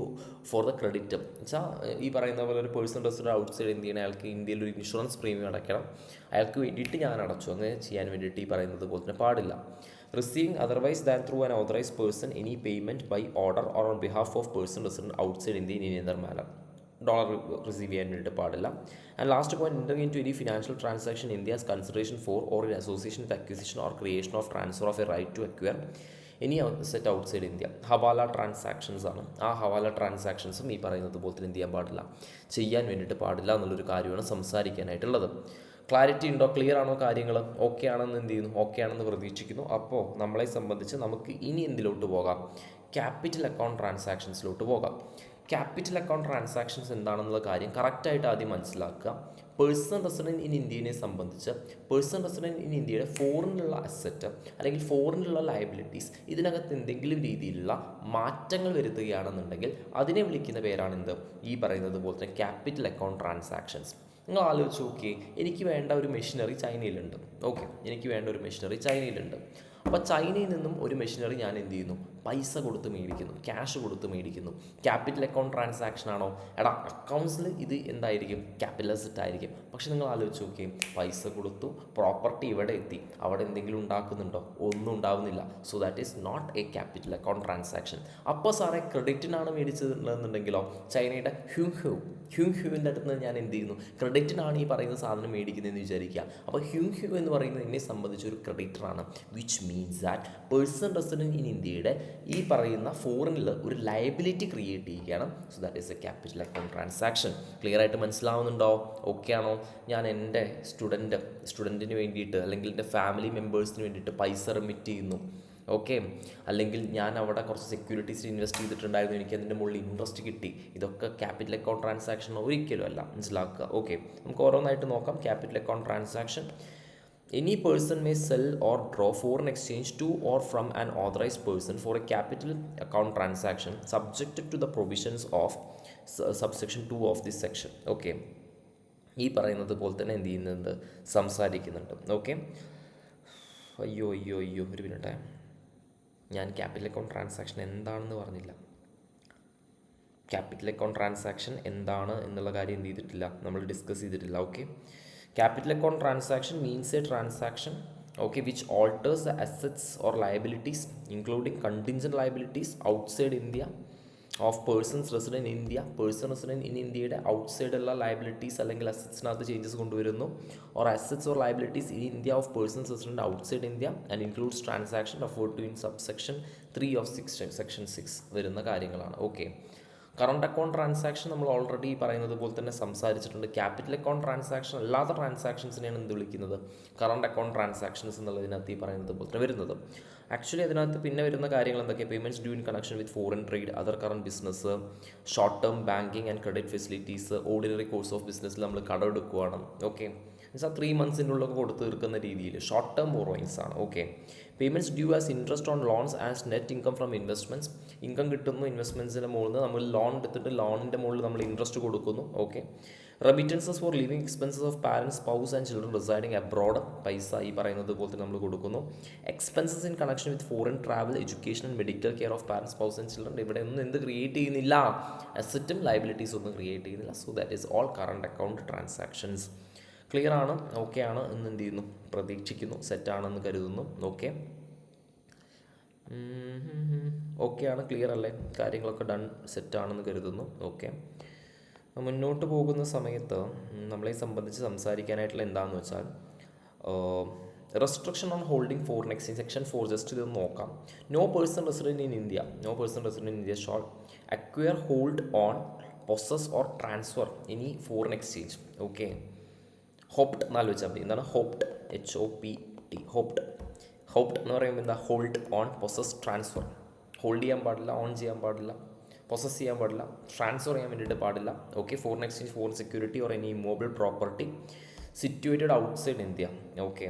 for the credit വെച്ചാൽ ഈ പറയുന്ന പോലെ ഒരു പേഴ്സൺ റെസിഡൻറ്റ് ഔട്ട്സൈഡ് ഇന്ത്യയാണ്, അയാൾക്ക് ഇന്ത്യയിൽ ഒരു ഇൻഷുറൻസ് പ്രീമിയം അടയ്ക്കണം, അയാൾക്ക് വേണ്ടിയിട്ട് ഞാൻ അടച്ചു, അങ്ങനെ ചെയ്യാൻ വേണ്ടിയിട്ട് ഈ പറയുന്നത് പോലെ തന്നെ പാടില്ല. Receiving otherwise than through an authorised person any payment by order or on behalf of person resident outside India in any other manner. Dollar receive ചെയ്യാൻ വേണ്ടിയിട്ട് പാടില്ല. And last point, entering in to any financial transaction India as consideration for or in association with acquisition or creation of transfer of a right to acquire any set outside India. Hawala transactions ആണ്. ആ ഹവാല ട്രാൻസാക്ഷൻസും ഈ പറയുന്നത് പോലെ തന്നെ എന്ത് ചെയ്യാൻ പാടില്ല, ചെയ്യാൻ വേണ്ടിയിട്ട് പാടില്ല എന്നുള്ളൊരു കാര്യമാണ് സംസാരിക്കാനായിട്ടുള്ളത്. ക്ലാരിറ്റി ഉണ്ടോ? ക്ലിയർ ആണോ കാര്യങ്ങൾ? ഓക്കെ ആണെന്ന് എന്ത് ചെയ്യുന്നു, ഓക്കെ ആണെന്ന് പ്രതീക്ഷിക്കുന്നു. അപ്പോൾ നമ്മളെ സംബന്ധിച്ച് നമുക്ക് ഇനി എന്തിലോട്ട് പോകാം, ക്യാപിറ്റൽ അക്കൗണ്ട് ട്രാൻസാക്ഷൻസിലോട്ട് പോകാം. ക്യാപിറ്റൽ അക്കൗണ്ട് ട്രാൻസാക്ഷൻസ് എന്താണെന്നുള്ള കാര്യം കറക്റ്റായിട്ട് ആദ്യം മനസ്സിലാക്കുക. പേഴ്സൺ റെസിഡൻറ്റ് ഇൻ ഇന്ത്യയെ സംബന്ധിച്ച് പേഴ്സൺ റെസിഡൻറ്റ് ഇൻ ഇന്ത്യയുടെ ഫോറിനിലുള്ള അസറ്റ് അല്ലെങ്കിൽ ഫോറിനിലുള്ള ലയബിലിറ്റീസ് ഇതിനകത്ത് എന്തെങ്കിലും രീതിയിലുള്ള മാറ്റങ്ങൾ വരുത്തുകയാണെന്നുണ്ടെങ്കിൽ അതിനെ വിളിക്കുന്ന പേരാണ് എന്ത്, ഈ പറയുന്നത് പോലെ തന്നെ ക്യാപിറ്റൽ അക്കൗണ്ട് ട്രാൻസാക്ഷൻസ്. നിങ്ങൾ ആലോചിച്ച് നോക്കിയേ, എനിക്ക് വേണ്ട ഒരു മെഷീനറി ചൈനയിലുണ്ട്. ഓക്കെ, എനിക്ക് വേണ്ട ഒരു മെഷീനറി ചൈനയിലുണ്ട്. അപ്പോൾ ചൈനയിൽ നിന്നും ഒരു മെഷീനറി ഞാൻ എന്ത് ചെയ്യുന്നു, പൈസ കൊടുത്ത് മേടിക്കുന്നു, ക്യാഷ് കൊടുത്ത് മേടിക്കുന്നു. ക്യാപിറ്റൽ അക്കൗണ്ട് ട്രാൻസാക്ഷൻ ആണോ? എടാ, അക്കൗണ്ട്സിൽ ഇത് എന്തായിരിക്കും, ക്യാപിറ്റൽ അസറ്റ് ആയിരിക്കും. പക്ഷെ നിങ്ങൾ ആലോചിച്ച് നോക്കിയേ, പൈസ കൊടുത്തു, പ്രോപ്പർട്ടി ഇവിടെ എത്തി, അവിടെ എന്തെങ്കിലും ഉണ്ടാക്കുന്നുണ്ടോ? ഒന്നും ഉണ്ടാവുന്നില്ല. So that is not a capital account transaction. അപ്പോൾ സാറേ ക്രെഡിറ്റിനാണ് മേടിച്ചതെന്നുണ്ടെങ്കിലോ, ചൈനയുടെ ഹ്യൂവിൻ്റെ അടുത്ത് നിന്ന് ഞാൻ എന്ത് ചെയ്യുന്നു, ക്രെഡിറ്റിനാണ് ഈ പറയുന്ന സാധനം മേടിക്കുന്നതെന്ന് വിചാരിക്കുക. അപ്പോൾ ഹ്യൂ എന്ന് പറയുന്നത് എന്നെ സംബന്ധിച്ച് ഒരു ക്രെഡിറ്ററാണ്. Which means that person resident in ഇന്ത്യയുടെ ഈ പറയുന്ന ഫോറിനിൽ ഒരു ലയബിലിറ്റി ക്രിയേറ്റ് ചെയ്യുകയാണ്. So that is a capital account transaction. Clear ആയിട്ട് മനസ്സിലാവുന്നുണ്ടോ? ഓക്കെ ആണോ? ഞാൻ എൻ്റെ സ്റ്റുഡൻറ്റിന് വേണ്ടിയിട്ട് അല്ലെങ്കിൽ എൻ്റെ ഫാമിലി മെമ്പേഴ്സിന് വേണ്ടിയിട്ട് പൈസ റെമിറ്റ് ചെയ്യുന്നു. ഓക്കെ, അല്ലെങ്കിൽ ഞാൻ അവിടെ കുറച്ച് സെക്യൂരിറ്റീസിൽ ഇൻവെസ്റ്റ് ചെയ്തിട്ടുണ്ടായിരുന്നു, എനിക്ക് അതിൻ്റെ മുകളിൽ ഇൻട്രസ്റ്റ് കിട്ടി. ഇതൊക്കെ ക്യാപിറ്റൽ അക്കൗണ്ട് ട്രാൻസാക്ഷൻ ഒരിക്കലും അല്ല, മനസ്സിലാക്കുക. ഓക്കെ, നമുക്ക് ഓരോന്നായിട്ട് നോക്കാം. Capital account transaction: any person may sell or draw foreign exchange to or from an authorized person for a capital account transaction subject to the provisions of subsection 2 of this section. Okay, ഈ പറയുന്നത് പോലെ തന്നെ എന്ത് ചെയ്യുന്നുണ്ട്, സംസാരിക്കുന്നുണ്ട്. Okay, അയ്യോ ഒരു minute, ഞാൻ ക്യാപിറ്റൽ അക്കൗണ്ട് ട്രാൻസാക്ഷൻ എന്താണെന്ന് പറഞ്ഞില്ല. ക്യാപിറ്റൽ അക്കൗണ്ട് ട്രാൻസാക്ഷൻ എന്താണ് എന്നുള്ള കാര്യം എന്ത് ചെയ്തിട്ടില്ല, നമ്മൾ ഡിസ്കസ് ചെയ്തിട്ടില്ല. Okay, capital account transaction means a transaction, okay, which alters the assets or liabilities including contingent liabilities outside India of persons resident in India. Person resident in India outside ഉള്ള liabilities അല്ലെങ്കിൽ അസറ്റ്സിനകത്ത് changes കൊണ്ടുവരുന്നു. or assets or liabilities in India of persons resident outside India and includes transaction referred to in subsection 3 of section 6 വരുന്ന കാര്യങ്ങളാണ്. Okay, current account transaction നമ്മൾ already പറയുന്നത് പോലെ തന്നെ സംസാരിച്ചിട്ടുണ്ട്. ക്യാപിറ്റൽ അക്കൗണ്ട് ട്രാൻസാക്ഷൻ അല്ലാത്ത ട്രാൻസാക്ഷൻസിനെയാണ് എന്ത് വിളിക്കുന്നത്, കറണ്ട് അക്കൗണ്ട് ട്രാൻസാക്ഷൻസ് എന്നുള്ളതിനകത്ത് ഈ പറയുന്നത് പോലെ തന്നെ വരുന്നത്. ആക്ച്വലി അതിനകത്ത് പിന്നെ വരുന്ന കാര്യങ്ങൾ എന്തൊക്കെയാണ്, payments due in connection with foreign trade, other current business, short term banking and credit facilities, ordinary course of ബിസിനസ്സിൽ നമ്മൾ കടമെടുക്കുകയാണ്. ഓക്കെ, എന്നുവെച്ചാൽ 3 months ഉള്ളിൽ കൊടുത്ത് തീർക്കുന്ന രീതിയിൽ ഷോർട്ട് ടേം ബോറോയിങ്സ് ആണ്. Okay, payments due as interest on loans as net income from investments. Income കിട്ടുന്നു ഇൻവെസ്റ്റ്മെൻറ്റ്സിൻ്റെ മുകളിൽ നമ്മൾ ലോൺ എടുത്തിട്ട് ലോണിൻ്റെ മുകളിൽ നമ്മൾ ഇൻട്രസ്റ്റ് കൊടുക്കുന്നു. Okay, remittances four living expenses of parents, spouse and children residing abroad, പൈസ ഈ പറയുന്നത് പോലെ തന്നെ നമ്മൾ കൊടുക്കുന്നു. Expenses in connection with foreign travel, education and medical care of parents, spouse and children. ഇവിടെ ഒന്നും എന്ത് ക്രിയേറ്റ് ചെയ്യുന്നില്ല, അസറ്റും ലയബിലിറ്റീസ് ഒന്നും ക്രിയേറ്റ് ചെയ്യുന്നില്ല. So that is all current account transactions. Clear ആണ്? ഓക്കെ ആണ് എന്ന് എന്ത് ചെയ്യുന്നു, പ്രതീക്ഷിക്കുന്നു. സെറ്റാണെന്ന് കരുതുന്നു. ഓക്കെ, ഓക്കെ ആണ്, ക്ലിയർ അല്ലേ? കാര്യങ്ങളൊക്കെ ഡൺ, സെറ്റാണെന്ന് കരുതുന്നു. ഓക്കെ, മുന്നോട്ട് പോകുന്ന സമയത്ത് നമ്മളെ സംബന്ധിച്ച് സംസാരിക്കാനായിട്ടുള്ള എന്താണെന്ന് വെച്ചാൽ restriction on holding foreign exchange section 4 just ഇത് നോക്കാം. No person resident in India shall acquire hold own possess or transfer any foreign exchange. Okay, HOPT എന്നാലോചിച്ചാൽ മതി. എന്താണ് ഹോപ്ഡ്? HOPT, ഹോപ്ഡ് എന്ന് പറയുമ്പോൾ എന്താ? Hold own possess transfer. Hold ചെയ്യാൻ പാടില്ല, ഓൺ ചെയ്യാൻ പാടില്ല, പൊസസ് ചെയ്യാൻ പാടില്ല, ട്രാൻസ്ഫർ ചെയ്യാൻ വേണ്ടിയിട്ട് പാടില്ല. Okay, foreign exchange foreign security or any immovable property situated outside India. Okay,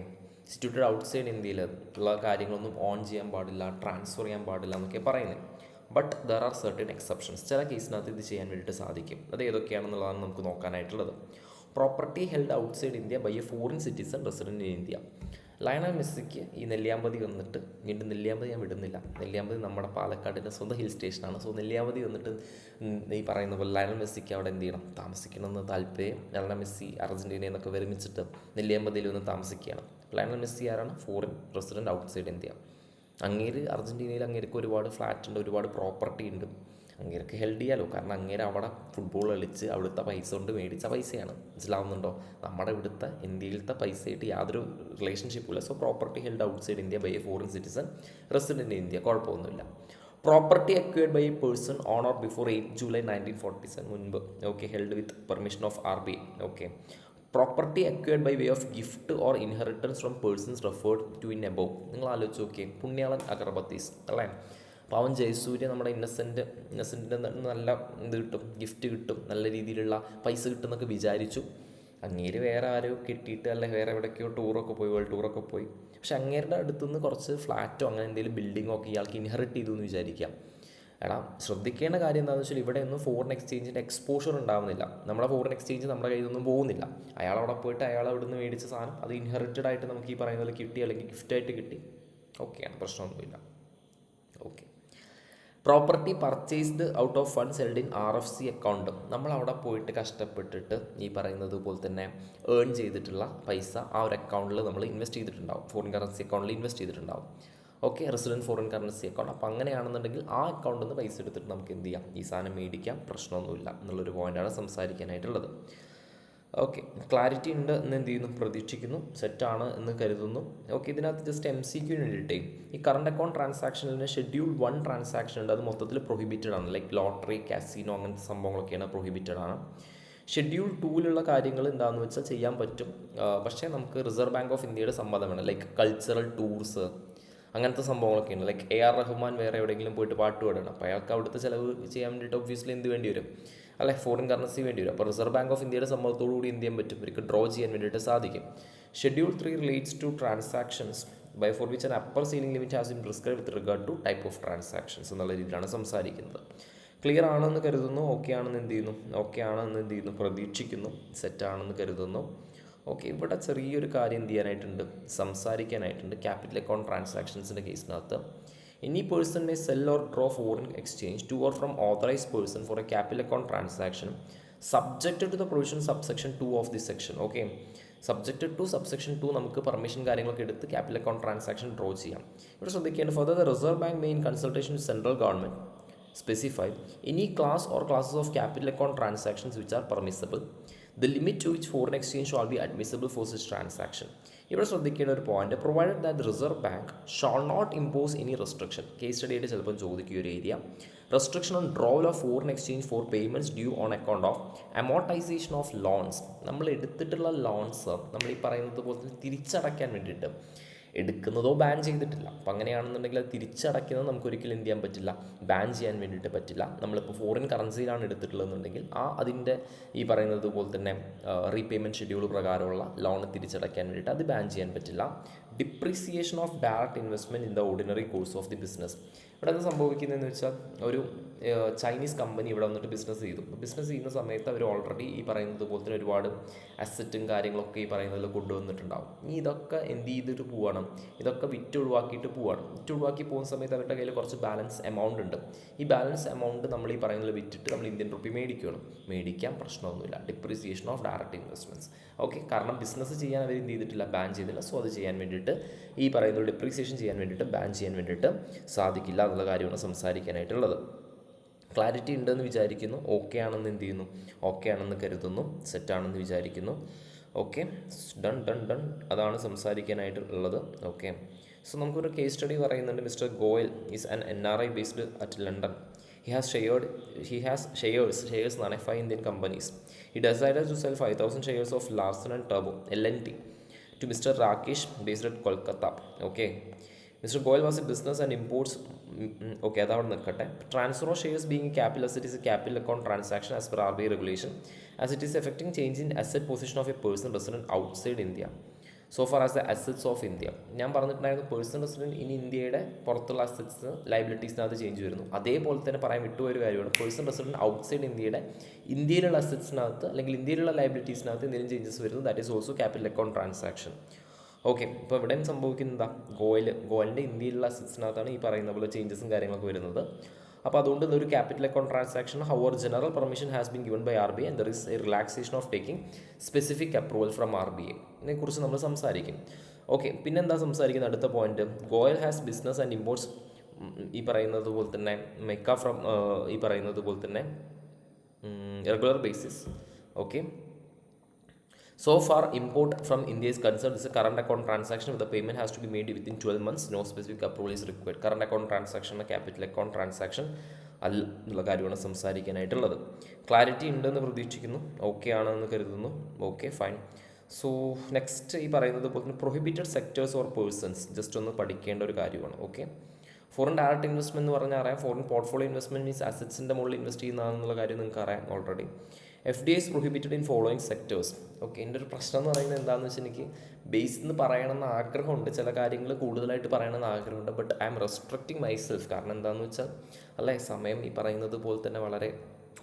situated outside ഇന്ത്യയിൽ ഉള്ള കാര്യങ്ങളൊന്നും ഓൺ ചെയ്യാൻ പാടില്ല, ട്രാൻസ്ഫർ ചെയ്യാൻ പാടില്ല എന്നൊക്കെ പറയുന്നത്. But there are certain exceptions. ചില കേസിനകത്ത് ഇത് ചെയ്യാൻ വേണ്ടിയിട്ട് സാധിക്കും. അത് ഏതൊക്കെയാണെന്നുള്ളതാണ് നമുക്ക് നോക്കാനായിട്ടുള്ളത്. Property held outside India by a foreign citizen resident in India. Lionel മെസ്സിക്ക് ഈ നെല്ലിയാമ്പതി വന്നിട്ട്, വീണ്ടും നെല്ലിയാമ്പതി ഞാൻ വിടുന്നില്ല, നെല്ലിയാമ്പതി നമ്മുടെ പാലക്കാടിൻ്റെ സ്വന്തം ഹിൽ സ്റ്റേഷനാണ്. സോ നെല്ലിയാമ്പതി വന്നിട്ട് ഈ പറയുന്ന പോലെ ലയണൽ മെസ്സിക്ക് അവിടെ എന്ത് ചെയ്യണം, താമസിക്കണമെന്ന് താല്പര്യം. ലയണൽ മെസ്സി അർജൻറ്റീനയിൽ നിന്നൊക്കെ വിരമിച്ചിട്ട് നെല്ലിയാമ്പതിയിൽ വന്ന് താമസിക്കുകയാണ്. ലയണൽ മെസ്സി ആരാണ്? Foreign resident outside India. അങ്ങേര് അർജൻറ്റീനയിൽ അങ്ങേർക്ക് ഒരുപാട് ഫ്ലാറ്റ് ഉണ്ട്, ഒരുപാട് പ്രോപ്പർട്ടി ഉണ്ട്. അങ്ങേർക്ക് ഹെൽഡ് ചെയ്യാലോ, കാരണം അങ്ങേര് അവിടെ ഫുട്ബോൾ കളിച്ച് അവിടുത്തെ പൈസ കൊണ്ട് മേടിച്ച പൈസയാണ്. മനസ്സിലാവുന്നുണ്ടോ? നമ്മുടെ ഇവിടുത്തെ ഇന്ത്യയിലത്തെ പൈസയായിട്ട് യാതൊരു റിലേഷൻഷിപ്പില്ല. So property held outside India by a foreign citizen resident in India, കുഴപ്പമൊന്നുമില്ല. Property acquired by a person on or before 8 July 1947, മുൻപ്. Okay, held with permission of RBI. Okay, property acquired by way of gift or inheritance from persons referred to in above. നിങ്ങൾ ആലോചിച്ച് നോക്കിയേ, പുണ്യാളൻ അഗർബത്തീസ് അല്ലേ, പാവൻ ജയസൂര്യ നമ്മുടെ ഇന്നസെൻറ്റിൻ്റെ നല്ല ഇത് കിട്ടും, ഗിഫ്റ്റ് കിട്ടും, നല്ല രീതിയിലുള്ള പൈസ കിട്ടുമെന്നൊക്കെ വിചാരിച്ചു. അങ്ങേര് വേറെ ആരോ കിട്ടിയിട്ട് അല്ലെ വേറെ എവിടേക്കോ ടൂറൊക്കെ പോയി, വേൾഡ് ടൂറൊക്കെ പോയി. പക്ഷെ അങ്ങേരുടെ അടുത്തുനിന്ന് കുറച്ച് ഫ്ലാറ്റോ അങ്ങനെ എന്തെങ്കിലും ബിൽഡിങ്ങോ ഒക്കെ ഇയാൾക്ക് ഇൻഹെറിറ്റ് ചെയ്തു എന്ന് വിചാരിക്കാം. എടാ, ശ്രദ്ധിക്കേണ്ട കാര്യം എന്താണെന്ന് വെച്ചാൽ ഇവിടെ ഒന്നും ഫോറിൻ എക്സ്ചേഞ്ചിൻ്റെ എക്സ്പോഷർ ഉണ്ടാവുന്നില്ല. നമ്മുടെ ഫോറിൻ എക്സ്ചേഞ്ച് നമ്മുടെ കയ്യിൽ നിന്നൊന്നും പോകുന്നില്ല. അയാൾ അവിടെ പോയിട്ട് അയാൾ അവിടെ നിന്ന് മേടിച്ച സാധനം അത് ഇൻഹെറിറ്റഡ് ആയിട്ട് നമുക്ക് ഈ പറയുന്ന പോലെ കിട്ടി, അല്ലെങ്കിൽ ഗിഫ്റ്റായിട്ട് കിട്ടി. ഓക്കെയാണ്, പ്രശ്നമൊന്നുമില്ല. Okay, property purchased out of funds held in RFC account. നമ്മൾ അവിടെ പോയിട്ട് കഷ്ടപ്പെട്ടിട്ട് ഈ പറയുന്നത് പോലെ തന്നെ ഏൺ ചെയ്തിട്ടുള്ള പൈസ ആ ഒരു അക്കൗണ്ടിൽ നമ്മൾ ഇൻവെസ്റ്റ് ചെയ്തിട്ടുണ്ടാവും, ഫോറിൻ കറൻസി അക്കൗണ്ടിൽ ഇൻവെസ്റ്റ് ചെയ്തിട്ടുണ്ടാവും. Okay, resident foreign currency account. അപ്പോൾ അങ്ങനെയാണെന്നുണ്ടെങ്കിൽ ആ അക്കൗണ്ടിൽ നിന്ന് പൈസ എടുത്തിട്ട് നമുക്ക് എന്ത് ചെയ്യാം, ഈ സാധനം മേടിക്കാം, പ്രശ്നമൊന്നുമില്ല എന്നുള്ളൊരു പോയിൻ്റാണ് സംസാരിക്കാനായിട്ടുള്ളത്. ഓക്കെ, ക്ലാരിറ്റി ഉണ്ട് എന്ന് എന്ത് ചെയ്യുന്നു, പ്രതീക്ഷിക്കുന്നു, സെറ്റാണ് എന്ന് കരുതുന്നു. ഓക്കെ, ഇതിനകത്ത് ജസ്റ്റ് MCQ വേണ്ടിയിട്ടേ ഈ കറണ്ട് അക്കൗണ്ട് ട്രാൻസാക്ഷനിൽ ഷെഡ്യൂൾ 1 ട്രാൻസാക്ഷൻ ഉണ്ട്, അത് മൊത്തത്തിൽ പ്രൊഹിബിറ്റഡ് ആണ്. ലൈക്ക് ലോട്ടറി, കാസിനോ അങ്ങനത്തെ സംഭവങ്ങളൊക്കെയാണ് പ്രൊഹിബിറ്റഡ് ആണ്. ഷെഡ്യൂൾ 2 കാര്യങ്ങൾ എന്താണെന്ന് വെച്ചാൽ ചെയ്യാൻ പറ്റും. പക്ഷേ നമുക്ക് റിസർവ് ബാങ്ക് ഓഫ് ഇന്ത്യയുടെ സമ്മതം വേണം. ലൈക്ക് കൾച്ചറൽ ടൂർസ് അങ്ങനത്തെ സംഭവങ്ങളൊക്കെയാണ്. ലൈക്ക് AR റഹ്മാൻ വേറെ എവിടെയെങ്കിലും പോയിട്ട് പാട്ട് പാടണം, അപ്പോൾ അയാൾക്ക് അവിടുത്തെ ചിലവ് ചെയ്യാൻ വേണ്ടിയിട്ട് ഒബ്വിയസ്ലി എന്ത് വേണ്ടി വരും, അല്ലെ, ഫോറിൻ കറൻസി വേണ്ടി വരും. അപ്പോൾ റിസർവ് ബാങ്ക് ഓഫ് ഇന്ത്യയുടെ സമ്മതത്തോടു കൂടി എന്ത് ചെയ്യാൻ പറ്റും, ഇവർക്ക് ഡ്രോ ചെയ്യാൻ വേണ്ടിയിട്ട് സാധിക്കും. Schedule 3 relates to transactions by for which an upper ceiling limit has been prescribe with regard to type of transactions എന്നുള്ള രീതിയിലാണ് സംസാരിക്കുന്നത്. ക്ലിയർ ആണെന്ന് കരുതുന്നു. ഓക്കെ ആണെന്ന് എന്ത് ചെയ്യുന്നു, പ്രതീക്ഷിക്കുന്നു, സെറ്റാണെന്ന് കരുതുന്നു. ഓക്കെ, ഇവിടെ ചെറിയൊരു കാര്യം എന്ത് ചെയ്യാനായിട്ടുണ്ട്, സംസാരിക്കാനായിട്ടുണ്ട്. ക്യാപിറ്റൽ അക്കൗണ്ട് ട്രാൻസാക്ഷൻസിൻ്റെ കേസിനകത്ത് any person may sell or draw foreign exchange to or from authorized person for a capital account transaction subjected to the provision subsection 2 of this section. Okay, subjected to subsection 2 നമുക്ക് permission കാര്യങ്ങളൊക്കെ എടുത്ത് capital account transaction draw ചെയ്യാം. ഇവിടെ ശ്രദ്ധിക്കേണ്ടത്, further the reserve bank main consultation central government specify any class or classes of capital account transactions which are permissible, the limit to which foreign exchange shall be admissible for such transaction. ഇവിടെ ശ്രദ്ധിക്കേണ്ട ഒരു point, provided that reserve bank shall not impose any restriction. Case study ആയിട്ട് ചിലപ്പോൾ ചോദിക്കുക ഒരു area, restriction on drawal of foreign exchange for payments due on account of amortisation of loans. നമ്മൾ എടുത്തിട്ടുള്ള loans നമ്മൾ ഈ പറയുന്നത് പോലെ തന്നെ തിരിച്ചടയ്ക്കാൻ വേണ്ടിയിട്ട് എടുക്കുന്നതോ ബാൻ ചെയ്തിട്ടില്ല. അപ്പോൾ അങ്ങനെയാണെന്നുണ്ടെങ്കിൽ അത് തിരിച്ചടയ്ക്കുന്നത് നമുക്ക് ഒരിക്കലും എന്ത് ചെയ്യാൻ പറ്റില്ല, ബാൻ ചെയ്യാൻ വേണ്ടിയിട്ട് പറ്റില്ല. നമ്മളിപ്പോൾ ഫോറിൻ കറൻസിയിലാണ് എടുത്തിട്ടുള്ളതെന്നുണ്ടെങ്കിൽ അതിൻ്റെ ഈ പറയുന്നത് പോലെ തന്നെ റീപേയ്മെൻറ്റ് ഷെഡ്യൂൾ പ്രകാരമുള്ള ലോൺ തിരിച്ചടയ്ക്കാൻ വേണ്ടിയിട്ട് അത് ബാൻ ചെയ്യാൻ പറ്റില്ല. Depreciation of direct investment in the ordinary course of the business. ഇവിടെ അത് സംഭവിക്കുന്നതെന്ന് വെച്ചാൽ ഒരു ചൈനീസ് കമ്പനി ഇവിടെ വന്നിട്ട് ബിസിനസ് ചെയ്യുന്ന സമയത്ത് അവർ ഓൾറെഡി ഈ പറയുന്നത് പോലെ തന്നെ ഒരുപാട് അസറ്റും കാര്യങ്ങളൊക്കെ ഈ പറയുന്നതിൽ കൊണ്ടുവന്നിട്ടുണ്ടാവും. ഇനി ഇതൊക്കെ എന്ത് ചെയ്തിട്ട് പോവുകയാണ്, ഇതൊക്കെ വിറ്റൊഴിവാക്കിയിട്ട് പോകുന്ന സമയത്ത് അവരുടെ കയ്യിൽ കുറച്ച് ബാലൻസ് എമൗണ്ട് ഉണ്ട്. ഈ ബാലൻസ് എമൗണ്ട് നമ്മൾ ഈ പറയുന്നത് വിറ്റിട്ട് നമ്മൾ ഇന്ത്യൻ റുപ്പി മേടിക്കാം, പ്രശ്നമൊന്നുമില്ല. Depreciation of direct investments. Okay, കാരണം ബിസിനസ് ചെയ്യാൻ അവർ എന്ത് ചെയ്തിട്ടില്ല, ബാൻ ചെയ്തില്ല. സോ അത് ചെയ്യാൻ വേണ്ടിയിട്ട് ഈ പറയുന്നത് ഡിപ്രിസിയേഷൻ ചെയ്യാൻ വേണ്ടിയിട്ട് ബാൻ ചെയ്യാൻ വേണ്ടിയിട്ട് സാധിക്കില്ല എന്നുള്ള കാര്യമാണ് സംസാരിക്കാനായിട്ടുള്ളത്. ക്ലാരിറ്റി ഉണ്ടെന്ന് വിചാരിക്കുന്നു. ഓക്കെ ആണെന്ന് എന്ത് ചെയ്യുന്നു, ഓക്കെ ആണെന്ന് കരുതുന്നു, സെറ്റാണെന്ന് വിചാരിക്കുന്നു. Okay, done. അതാണ് സംസാരിക്കാനായിട്ട് ഉള്ളത്. ഓക്കെ, സോ നമുക്കൊരു കേസ് സ്റ്റഡി പറയുന്നുണ്ട്. Mister Goyal is an NRI based at London. He has shares എന്നാണ് 5 Indian companies. He decided to sell 5,000 shares of Larsen and Toubro LNT to Mr. Rakesh based at Kolkata. Okay. Mr. Goyal was a business and imports. Okay, അതവിടെ നിൽക്കട്ടെ. Transfer of shares being a capital asset is a capital account transaction as per RBI regulation, as it is affecting change in asset position of a person resident outside India. So far as the assets of India. ഞാൻ പറഞ്ഞിട്ടുണ്ടായിരുന്നു personal resident ഇനി ഇന്ത്യയുടെ പുറത്തുള്ള assets ലയബിലിറ്റീസിനകത്ത് change വരുന്നു. അതേപോലെ തന്നെ പറയാൻ വിട്ടുപോയ ഒരു കാര്യമാണ് പേഴ്സണൽ റെസിഡൻറ്റ് ഔട്ട്സൈഡ് ഇന്ത്യയിലുള്ള അസറ്റ്സിനകത്ത് അല്ലെങ്കിൽ ഇന്ത്യയിലുള്ള ലയബിലിറ്റീസിനകത്ത് എന്തെങ്കിലും ചേഞ്ചസ് വരുന്നു. That is also capital account transaction. Okay, ഇപ്പോൾ ഇവിടെയും സംഭവിക്കുന്നത് എന്താ, ഗോയലിൻ്റെ ഇന്ത്യയിലുള്ള അസറ്റ്സിനകത്താണ് ഈ പറയുന്ന പോലെ ചേഞ്ചസും കാര്യങ്ങളൊക്കെ വരുന്നത്. അപ്പോൾ അതുകൊണ്ട് ഒരു capital account transaction however general permission has been given by RBI and there is a relaxation of taking specific approval from RBI. ഇതിനെക്കുറിച്ച് നമ്മൾ സംസാരിക്കും. ഓക്കെ, പിന്നെന്താ സംസാരിക്കുന്നത് അടുത്ത പോയിന്റ്, ഗോയൽ ഹാസ് ബിസിനസ് ആൻഡ് ഇമ്പോർട്ട്സ് ഈ പറയുന്നത് പോലെ തന്നെ മെക്ക ഫ്രം ഈ പറയുന്നത് പോലെ തന്നെ regular basis. Okay, so far import from India is concerned, is a current account transaction with the payment has to be made within 12 months. No specific approval is required. Current account transaction capital account transaction അല്ല എന്നുള്ള കാര്യമാണ് സംസാരിക്കാനായിട്ടുള്ളത്. Clarity ഉണ്ടെന്ന് പ്രതീക്ഷിക്കുന്നു. Okay ആണെന്ന് കരുതുന്നു. Okay, fine. So next ഈ പറയുന്നത് പോലെ തന്നെ prohibited sectors or persons just ഒന്ന് പഠിക്കേണ്ട ഒരു കാര്യമാണ്. ഓക്കെ, ഫോറിൻ ഡയറക്റ്റ് ഇൻവെസ്റ്റ്മെൻറ്റ് എന്ന് പറഞ്ഞാൽ അറിയാം. ഫോറിൻ പോർട്ട്ഫോളിയോ ഇൻവെസ്റ്റ്മെൻറ്റ് മീൻസ് അസറ്റ്സിൻ്റെ മുകളിൽ ഇൻവെസ്റ്റ് ചെയ്യുന്നതെന്നുള്ള കാര്യം നിങ്ങൾക്ക് അറിയാം already. FDI is prohibited in following sectors. Okay, എൻ്റെ ഒരു പ്രശ്നം എന്ന് പറയുന്നത് എന്താണെന്ന് വെച്ചാൽ എനിക്ക് ബേസ് എന്ന് പറയണമെന്ന് ആഗ്രഹമുണ്ട്, ചില കാര്യങ്ങൾ കൂടുതലായിട്ട് പറയണമെന്ന് ആഗ്രഹമുണ്ട്. But I M restricting myself. കാരണം എന്താണെന്ന് വെച്ചാൽ അല്ലേ, സമയം ഈ പറയുന്നത് പോലെ തന്നെ വളരെ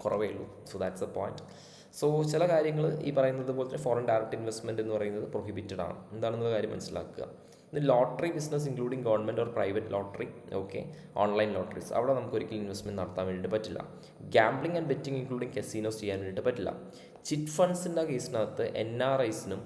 കുറവേ ഉള്ളൂ. So that's A point. So ചില കാര്യങ്ങൾ ഈ പറയുന്നത് പോലെ തന്നെ ഫോറിൻ ഡയറക്റ്റ് ഇൻവെസ്റ്റ്മെൻറ്റ് എന്ന് പറയുന്നത് പ്രൊഹിബിറ്റഡ് ആണ്. എന്താണെന്നുള്ള കാര്യം മനസ്സിലാക്കുക. Lottery business including government or private lottery. Okay, online lotteries അവിടെ നമുക്ക് ഒരിക്കലും ഇൻവെസ്റ്റ്മെൻറ്റ് നടത്താൻ വേണ്ടിയിട്ട് പറ്റില്ല. Gambling and betting including casinos ചെയ്യാൻ വേണ്ടിയിട്ട് പറ്റില്ല. ചിറ്റ് ഫണ്ട്സിൻ്റെ കേസിനകത്ത് NRIസിനും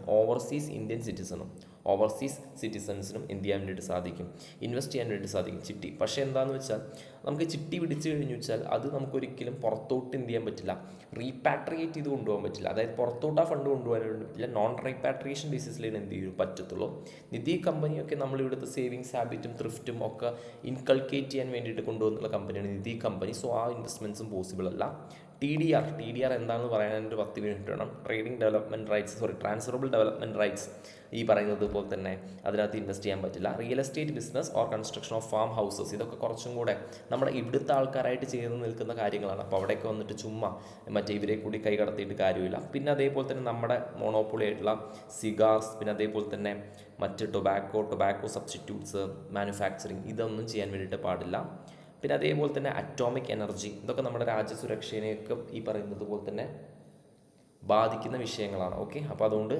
ഓവർസീസ് സിറ്റിസൺസിനും എന്ത് ചെയ്യാൻ വേണ്ടിയിട്ട് സാധിക്കും, ഇൻവെസ്റ്റ് ചെയ്യാൻ വേണ്ടി സാധിക്കും ചിട്ടി. പക്ഷേ എന്താണെന്ന് വെച്ചാൽ നമുക്ക് ചിട്ടി പിടിച്ചു കഴിഞ്ഞു വെച്ചാൽ അത് നമുക്കൊരിക്കലും പുറത്തോട്ട് എന്ത് ചെയ്യാൻ പറ്റില്ല, റീപാട്രിയേറ്റ് ചെയ്ത് കൊണ്ടുപോകാൻ പറ്റില്ല. അതായത് പുറത്തോട്ട് ആ ഫണ്ട് കൊണ്ടുപോകാൻ വേണ്ടി പറ്റില്ല. നോൺ റീപാട്രിയേഷൻ ബേസിസിലാണ് എന്ത് ചെയ്യും പറ്റത്തുള്ളൂ. നിധി കമ്പനിയൊക്കെ നമ്മളിവിടുത്തെ സേവിങ്സ് ഹാബിറ്റും ത്രിഫ്റ്റും ഒക്കെ ഇൻകൾക്കേറ്റ് ചെയ്യാൻ വേണ്ടിയിട്ട് കൊണ്ടുവന്നുള്ള കമ്പനിയാണ് നിധി കമ്പനി. സോ ആ ഇൻവെസ്റ്റ്മെൻറ്റ്സും പോസിബിൾ അല്ല. TDR എന്താണെന്ന് പറയാൻ ഒരു 10 മിനിറ്റ് വേണം. ട്രാൻസ്ഫറബിൾ ഡെവലപ്മെൻറ്റ് റൈറ്റ്സ് ഈ പറയുന്നത് പോലെ തന്നെ അതിനകത്ത് ഇൻവെസ്റ്റ് ചെയ്യാൻ പറ്റില്ല. Real estate business or construction of farm houses ഇതൊക്കെ കുറച്ചും കൂടെ നമ്മുടെ ഇവിടുത്തെ ആൾക്കാരായിട്ട് ചേർന്ന് നിൽക്കുന്ന കാര്യങ്ങളാണ്. അപ്പോൾ അവിടെയൊക്കെ വന്നിട്ട് ചുമ്മാ മറ്റേ ഇവരെ കൂടി കൈ കടത്തിയിട്ട് കാര്യമില്ല. പിന്നെ അതേപോലെ തന്നെ നമ്മുടെ മോണോപ്പൊളി ആയിട്ടുള്ള സിഗാർസ്, പിന്നെ അതേപോലെ തന്നെ മറ്റ് ടൊബാക്കോ സബ്സ്റ്റിറ്റ്യൂട്ട്സ്, മാനുഫാക്ചറിങ് ഇതൊന്നും ചെയ്യാൻ വേണ്ടിയിട്ട് പാടില്ല. പിന്നെ അതേപോലെ തന്നെ അറ്റോമിക് എനർജി ഇതൊക്കെ നമ്മുടെ രാജ്യസുരക്ഷേനെയൊക്കെ ഈ പറയുന്നത് പോലെ തന്നെ ബാധിക്കുന്ന വിഷയങ്ങളാണ്. ഓക്കെ, അപ്പോൾ അതുകൊണ്ട്